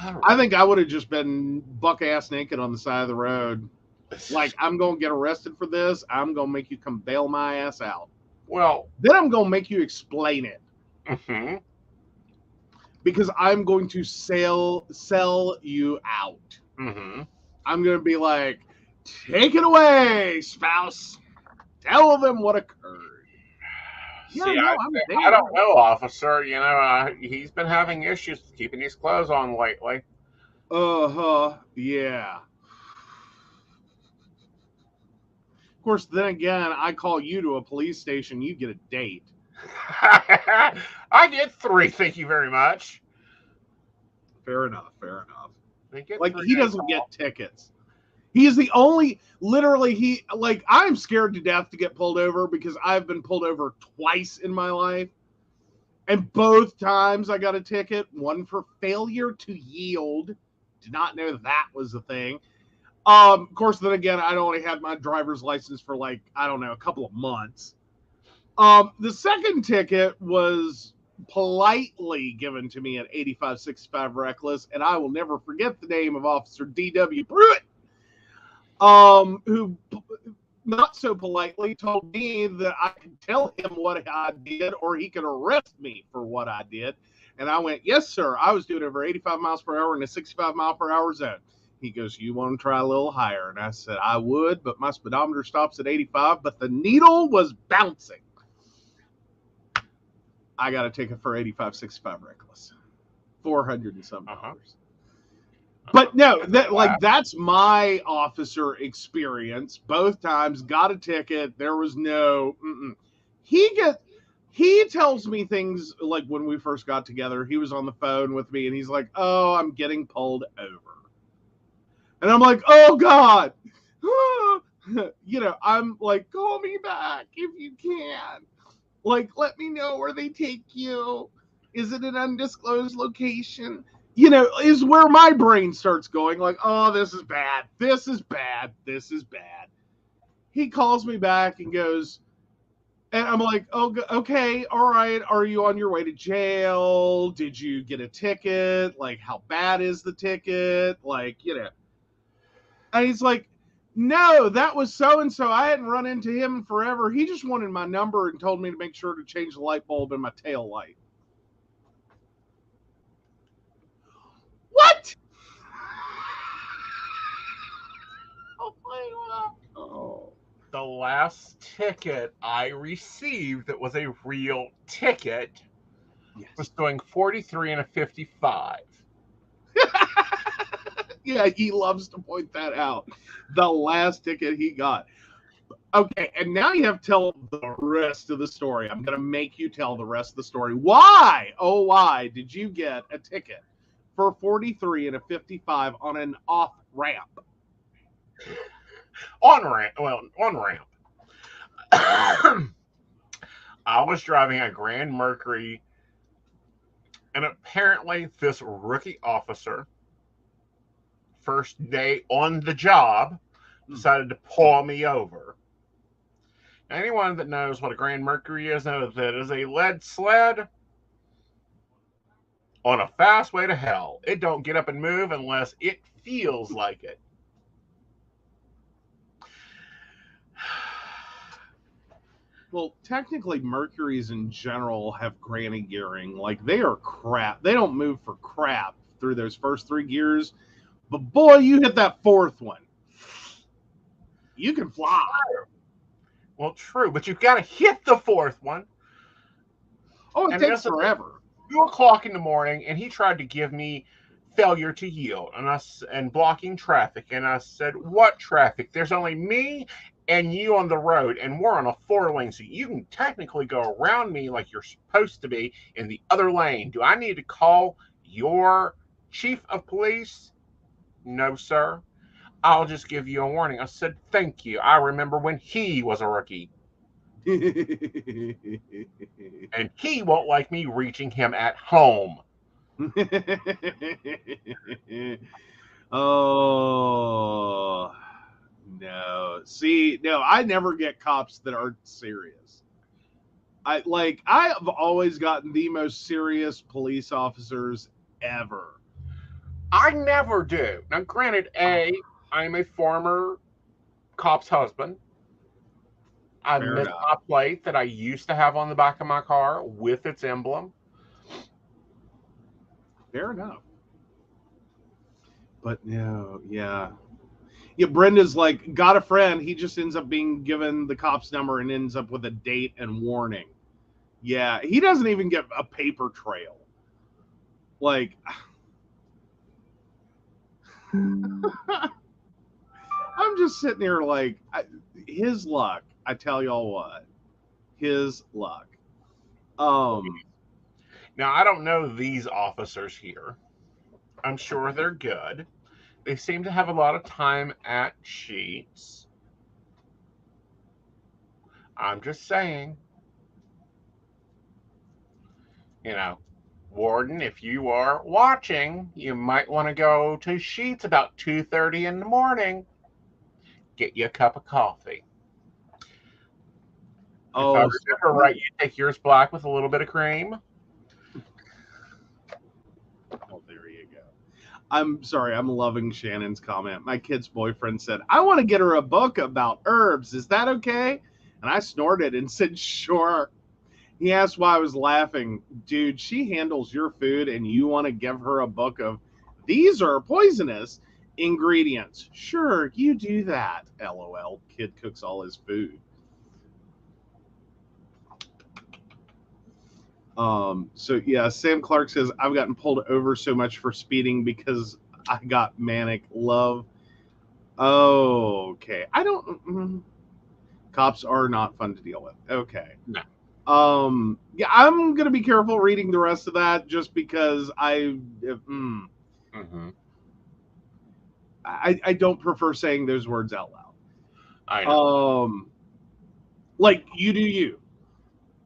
yeah. I think I would have just been buck ass naked on the side of the road. Like, I'm going to get arrested for this. I'm going to make you come bail my ass out. Well, then I'm going to make you explain it. Mm-hmm. Because I'm going to sell you out. Mm-hmm. I'm going to be like, take it away, spouse. Tell them what occurred. Yeah, see, I don't know, officer. He's been having issues keeping his clothes on lately. Uh-huh. Yeah. Of course, then again, I call you to a police station, you get a date. I get 3, thank you very much. Fair enough. Like, he doesn't get tickets. He is the only, literally, I'm scared to death to get pulled over because I've been pulled over twice in my life. And both times I got a ticket, one for failure to yield. Did not know that was a thing. Of course, then again, I'd only had my driver's license for a couple of months. The second ticket was politely given to me at 8565 Reckless, and I will never forget the name of Officer D.W. Pruitt, who not so politely told me that I could tell him what I did or he could arrest me for what I did. And I went, yes, sir. I was doing over 85 miles per hour in a 65 mile per hour zone. He goes, you want to try a little higher? And I said, I would, but my speedometer stops at 85, but the needle was bouncing. I got a ticket for 85, 65 reckless. 400 and some dollars. But no, that's my officer experience. Both times, got a ticket. There was no. He tells me things like when we first got together. He was on the phone with me, and he's like, "Oh, I'm getting pulled over," and I'm like, "Oh God." I'm like, call me back if you can. Like, let me know where they take you. Is it an undisclosed location? Is where my brain starts going like, oh, this is bad. This is bad. This is bad. He calls me back and goes, and I'm like, oh, okay, all right. Are you on your way to jail? Did you get a ticket? Like, how bad is the ticket? Like, And he's like, no, that was so-and-so. I hadn't run into him in forever. He just wanted my number and told me to make sure to change the light bulb in my tail light. What? Oh. The last ticket I received that was a real ticket was doing 43 and a 55. Yeah, he loves to point that out. The last ticket he got. Okay, and now you have to tell the rest of the story. I'm going to make you tell the rest of the story. Why? Oh, why did you get a ticket for 43 and a 55 on an off ramp? On ramp. I was driving a Grand Mercury, and apparently this rookie officer, first day on the job, decided to pull me over. Anyone that knows what a Grand Mercury is knows that it is a lead sled on a fast way to hell. It don't get up and move unless it feels like it. Well, technically, Mercuries in general have granny gearing. Like, they are crap. They don't move for crap through those first 3 gears. But boy, you hit that 4th one. You can fly. Well, true, but you've got to hit the 4th one. Oh, it takes forever. 2 o'clock in the morning, and he tried to give me failure to yield and blocking traffic. And I said, what traffic? There's only me and you on the road, and we're on a 4-lane, so you can technically go around me like you're supposed to be in the other lane. Do I need to call your chief of police? No, sir. I'll just give you a warning. I said, thank you. I remember when he was a rookie. And he won't like me reaching him at home. Oh, no. See, no, I never get cops that aren't serious. I have always gotten the most serious police officers ever. I never do. Now, granted, I'm a former cop's husband. I missed my plate that I used to have on the back of my car with its emblem. Fair enough. But no, yeah. Yeah, Brenda's like, got a friend. He just ends up being given the cop's number and ends up with a date and warning. Yeah, he doesn't even get a paper trail. Like, I'm just sitting here like, his luck. I tell y'all what, his luck. Now, I don't know these officers here. I'm sure they're good. They seem to have a lot of time at Sheets. I'm just saying. Warden, if you are watching, you might want to go to Sheets about 2:30 in the morning. Get you a cup of coffee. Oh, if I remember right, you take yours black with a little bit of cream. Oh, there you go. I'm sorry, I'm loving Shannon's comment. My kid's boyfriend said, I want to get her a book about herbs. Is that okay? And I snorted and said, sure. He asked why I was laughing. Dude, she handles your food and you want to give her a book of these are poisonous ingredients. Sure, you do that. LOL. Kid cooks all his food. So yeah, Sam Clark says, I've gotten pulled over so much for speeding because I got manic. Love. Okay. I don't. Cops are not fun to deal with. Okay. No. Yeah, I'm gonna be careful reading the rest of that just because I don't prefer saying those words out loud. I know. Like you do you,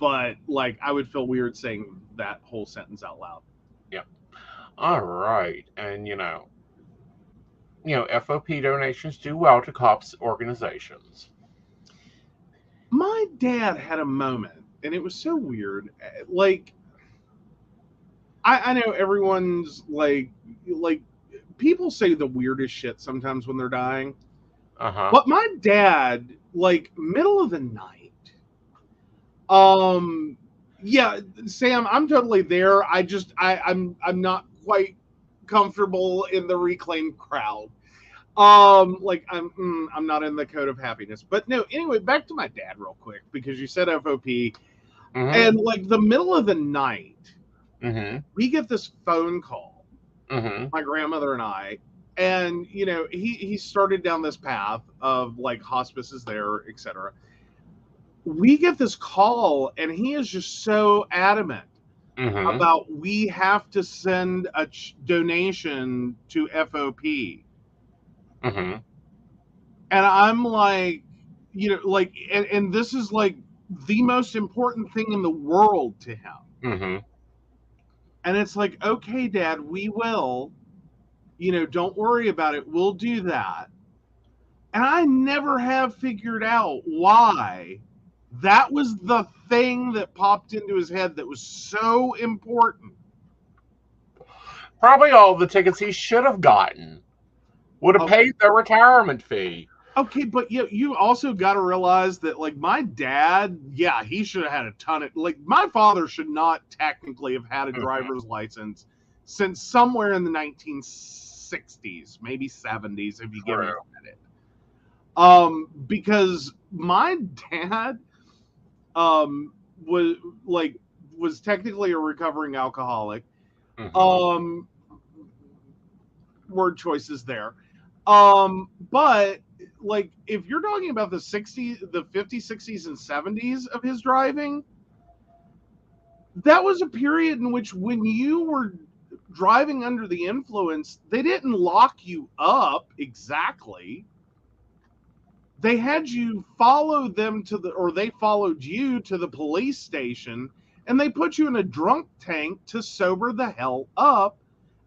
but like I would feel weird saying that whole sentence out loud. Yeah. All right, and FOP donations do well to cops organizations. My dad had a moment, and it was so weird. Like, I know everyone's like people say the weirdest shit sometimes when they're dying. But my dad, like middle of the night, yeah, Sam, I'm totally there. I'm not quite comfortable in the reclaimed crowd. Like I'm not in the code of happiness. But no, anyway, back to my dad real quick because you said FOP, and like the middle of the night, we get this phone call, my grandmother and I, and he started down this path of like hospices there, etc. We get this call, and he is just so adamant about we have to send a donation to FOP. And I'm like, and this is like the most important thing in the world to him. And it's like, okay, Dad, we will, don't worry about it. We'll do that. And I never have figured out why that was the thing that popped into his head that was so important. Probably all the tickets he should have gotten. Would have paid the retirement fee. Okay, but you also got to realize that, like, my dad, yeah, he should have had a ton of, like, my father should not technically have had a driver's license since somewhere in the 1960s, maybe 70s, if you give me a minute. Because my dad was technically a recovering alcoholic. Word choices there. But like if you're talking about the 50s, 60s, and 70s of his driving, that was a period in which when you were driving under the influence, they didn't lock you up exactly. They had you follow them they followed you to the police station, and they put you in a drunk tank to sober the hell up.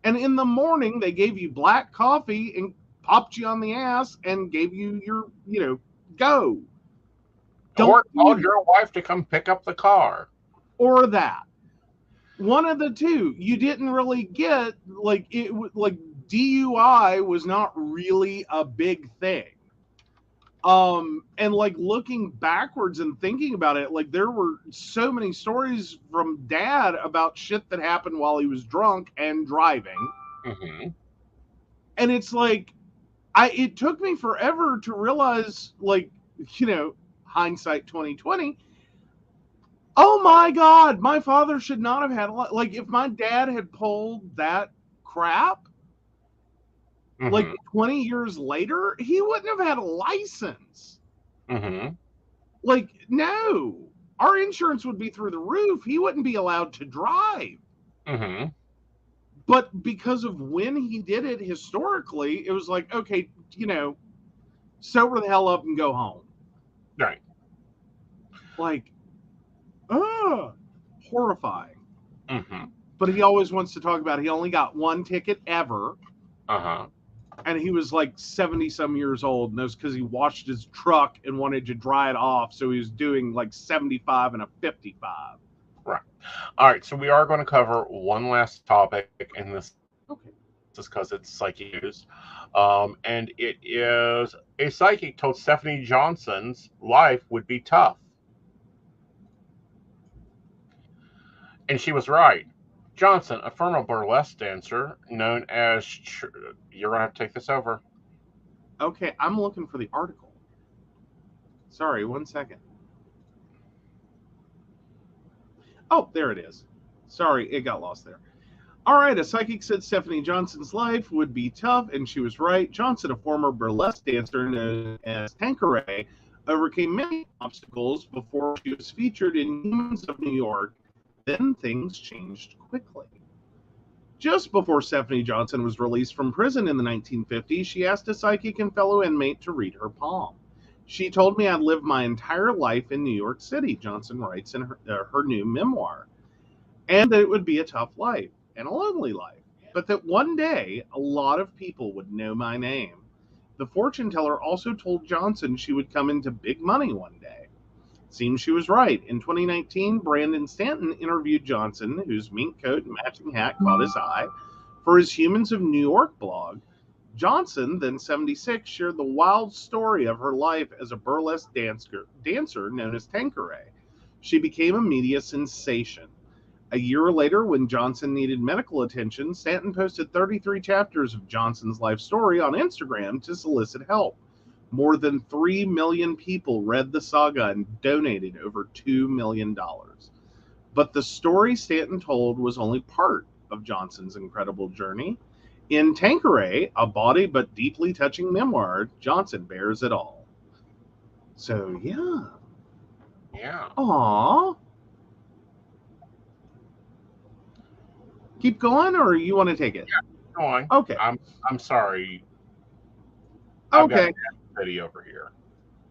And in the morning, they gave you black coffee and popped you on the ass and gave you your, go. Or called your wife to come pick up the car. Or that. One of the two. You didn't really get, like DUI was not really a big thing. And like looking backwards and thinking about it, like there were so many stories from Dad about shit that happened while he was drunk and driving. And it's like, it took me forever to realize, like, hindsight 2020. Oh my God, my father should not have had like if my dad had pulled that crap, like 20 years later, he wouldn't have had a license. Like, no, our insurance would be through the roof. He wouldn't be allowed to drive. But because of when he did it historically, it was like, okay, sober the hell up and go home. Right. Like, horrifying. But he always wants to talk about it. He only got one ticket ever. And he was like 70 some years old, and that was because he washed his truck and wanted to dry it off, so he was doing like 75 and a 55. Right. All right, so we are going to cover one last topic in this, just because it's psychic news, and it is a psychic told Stephanie Johnson's life would be tough. And she was right. Johnson, a former burlesque dancer known as... You're going to have to take this over. Okay, I'm looking for the article. Sorry, 1 second. Oh, there it is. Sorry, it got lost there. All right, a psychic said Stephanie Johnson's life would be tough, and she was right. Johnson, a former burlesque dancer known as Tanqueray, overcame many obstacles before she was featured in Humans of New York. Then things changed quickly. Just before Stephanie Johnson was released from prison in the 1950s, she asked a psychic and fellow inmate to read her palm. She told me I'd lived my entire life in New York City, Johnson writes in her new memoir, and that it would be a tough life and a lonely life, but that one day a lot of people would know my name. The fortune teller also told Johnson she would come into big money one day. Seems she was right. In 2019, Brandon Stanton interviewed Johnson, whose mink coat and matching hat caught his eye, for his Humans of New York blog. Johnson, then 76, shared the wild story of her life as a burlesque dancer known as Tanqueray. She became a media sensation. A year later, when Johnson needed medical attention, Stanton posted 33 chapters of Johnson's life story on Instagram to solicit help. More than 3 million people read the saga and donated over $2 million. But the story Stanton told was only part of Johnson's incredible journey. In Tanqueray, a bawdy but deeply touching memoir, Johnson bears it all. So, yeah. Yeah. Aww. Keep going, or you want to take it? Yeah, go on. Okay. I'm sorry. Okay. I've got a video over here.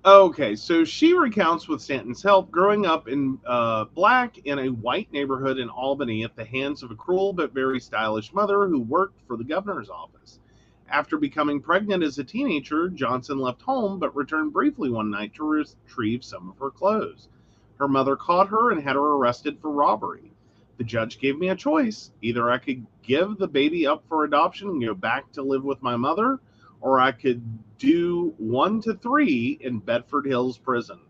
Okay, so she recounts with Stanton's help growing up in black in a white neighborhood in Albany at the hands of a cruel but very stylish mother who worked for the governor's office. After becoming pregnant as a teenager, Johnson left home but returned briefly one night to retrieve some of her clothes. Her mother caught her and had her arrested for robbery. The judge gave me a choice. Either I could give the baby up for adoption and go back to live with my mother, or I could do 1 to 3 in Bedford Hills prison.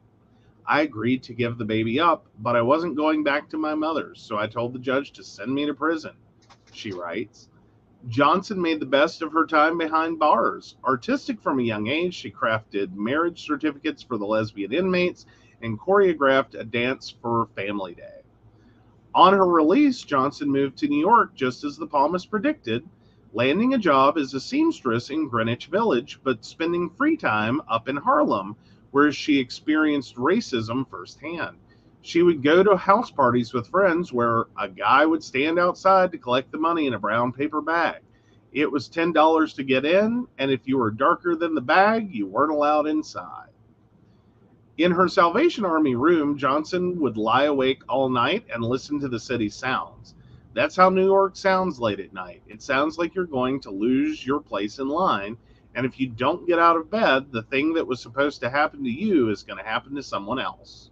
I agreed to give the baby up, but I wasn't going back to my mother's, so I told the judge to send me to prison, she writes. Johnson made the best of her time behind bars. Artistic from a young age, she crafted marriage certificates for the lesbian inmates and choreographed a dance for Family Day. On her release, Johnson moved to New York just as the palmist predicted, landing a job as a seamstress in Greenwich Village, but spending free time up in Harlem, where she experienced racism firsthand. She would go to house parties with friends where a guy would stand outside to collect the money in a brown paper bag. It was $10 to get in, and if you were darker than the bag, you weren't allowed inside. In her Salvation Army room, Johnson would lie awake all night and listen to the city's sounds. That's how New York sounds late at night. It sounds like you're going to lose your place in line, and if you don't get out of bed, the thing that was supposed to happen to you is going to happen to someone else.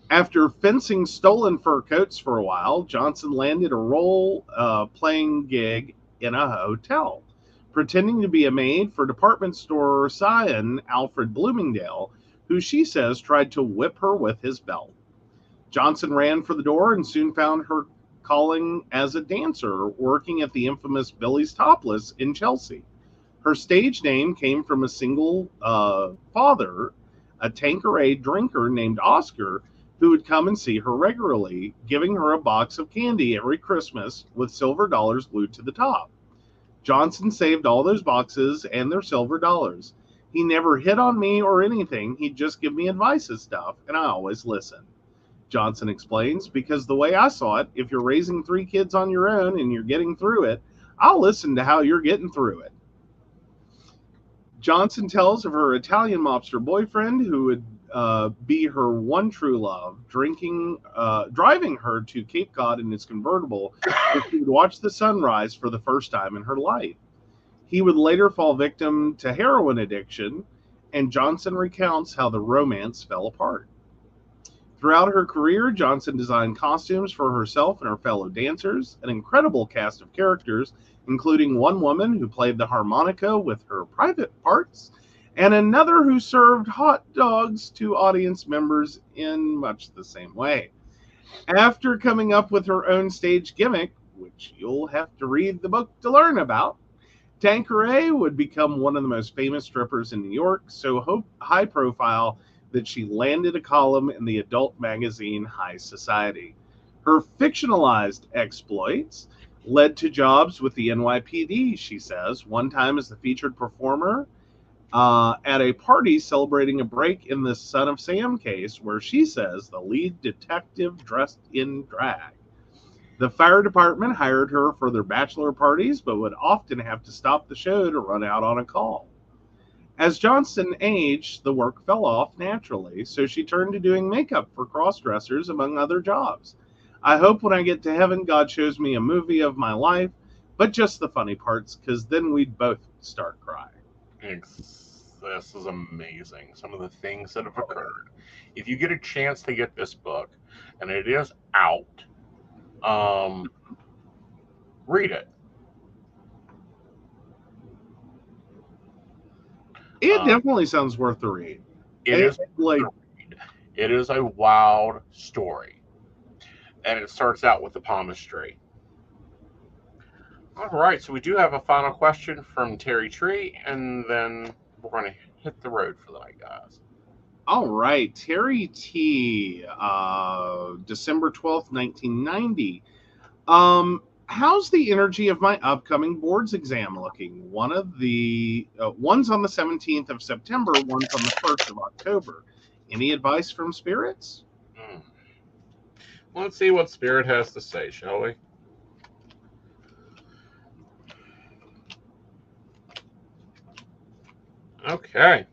After fencing stolen fur coats for a while, Johnson landed a role-playing gig in a hotel. Pretending to be a maid for department store scion Alfred Bloomingdale, who she says tried to whip her with his belt. Johnson ran for the door and soon found her calling as a dancer, working at the infamous Billy's Topless in Chelsea. Her stage name came from a single father, a Tanqueray drinker named Oscar, who would come and see her regularly, giving her a box of candy every Christmas with silver dollars glued to the top. Johnson saved all those boxes and their silver dollars. He never hit on me or anything. He'd just give me advice and stuff, and I always listened. Johnson explains, because the way I saw it, if you're raising 3 kids on your own and you're getting through it, I'll listen to how you're getting through it. Johnson tells of her Italian mobster boyfriend who would be her one true love, driving her to Cape Cod in his convertible where she would watch the sunrise for the first time in her life. He would later fall victim to heroin addiction, and Johnson recounts how the romance fell apart. Throughout her career, Johnson designed costumes for herself and her fellow dancers, an incredible cast of characters, including one woman who played the harmonica with her private parts, and another who served hot dogs to audience members in much the same way. After coming up with her own stage gimmick, which you'll have to read the book to learn about, Tanqueray would become one of the most famous strippers in New York, so high profile that she landed a column in the adult magazine High Society. Her fictionalized exploits led to jobs with the NYPD, she says, one time as the featured performer at a party celebrating a break in the Son of Sam case, where she says the lead detective dressed in drag. The fire department hired her for their bachelor parties, but would often have to stop the show to run out on a call. As Johnston aged, the work fell off naturally, so she turned to doing makeup for cross-dressers, among other jobs. I hope when I get to heaven, God shows me a movie of my life, but just the funny parts, because then we'd both start crying. This is amazing. Some of the things that have occurred. If you get a chance to get this book, and it is out, read it. It definitely sounds worth the read. It is a wild story. And it starts out with the palmistry. All right, so we do have a final question from Terry Tree, and then we're going to hit the road for the night, guys. All right, Terry T, December 12th, 1990. How's the energy of my upcoming boards exam looking? One's on the 17th of September, one's on the 1st of October. Any advice from spirits? Let's see what Spirit has to say, shall we? Okay.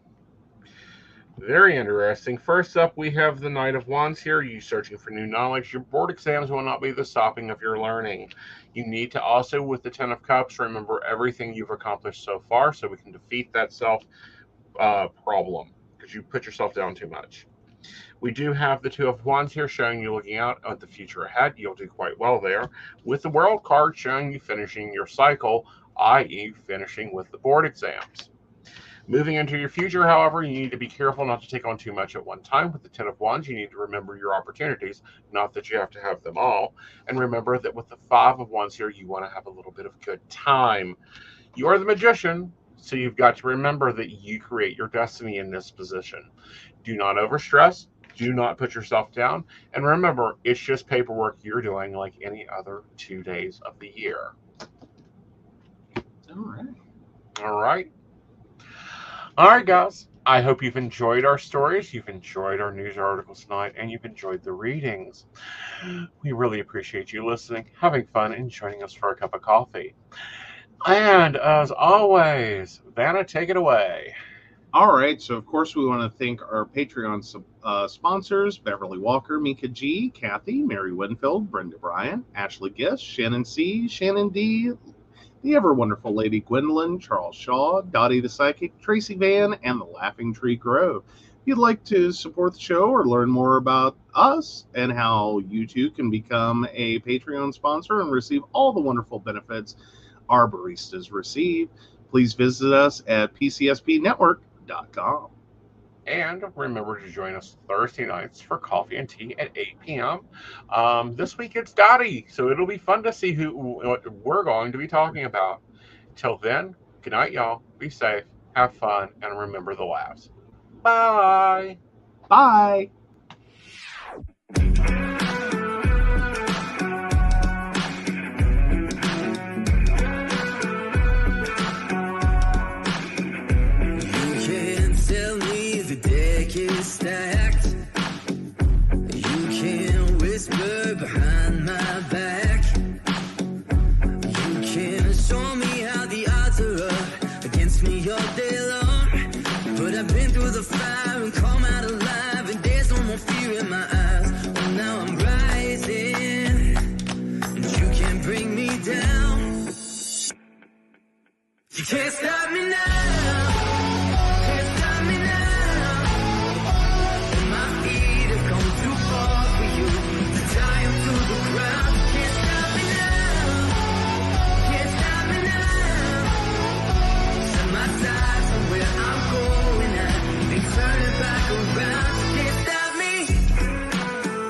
Very interesting. First up, we have the Knight of Wands here. You searching for new knowledge. Your board exams will not be the stopping of your learning. You need to also, with the Ten of Cups, remember everything you've accomplished so far so we can defeat that self problem, because you put yourself down too much. We do have the Two of Wands here showing you looking out at the future ahead. You'll do quite well there. With the World card showing you finishing your cycle, i.e. finishing with the board exams. Moving into your future, however, you need to be careful not to take on too much at one time. With the Ten of Wands, you need to remember your opportunities, not that you have to have them all. And remember that with the Five of Wands here, you want to have a little bit of good time. You are the magician, so you've got to remember that you create your destiny in this position. Do not overstress. Do not put yourself down. And remember, it's just paperwork you're doing like any other 2 days of the year. All right. All right. All right, guys. I hope you've enjoyed our stories, you've enjoyed our news articles tonight, and you've enjoyed the readings. We really appreciate you listening, having fun, and joining us for a cup of coffee. And as always, Vanna, take it away. All right, so of course we want to thank our Patreon sponsors, Beverly Walker, Mika G, Kathy, Mary Winfield, Brenda Bryant, Ashley Gist, Shannon C, Shannon D, the ever-wonderful Lady Gwendolyn, Charles Shaw, Dottie the Psychic, Tracy Van, and the Laughing Tree Grove. If you'd like to support the show or learn more about us and how you too can become a Patreon sponsor and receive all the wonderful benefits our baristas receive, please visit us at pcspnetwork.com. And remember to join us Thursday nights for coffee and tea at 8 p.m. This week it's Dottie, so it'll be fun to see what we're going to be talking about. Till then, good night, y'all. Be safe, have fun, and remember the laughs. Bye. Bye. Stacked. You can whisper behind my back. You can show me how the odds are up against me all day long. But I've been through the fire.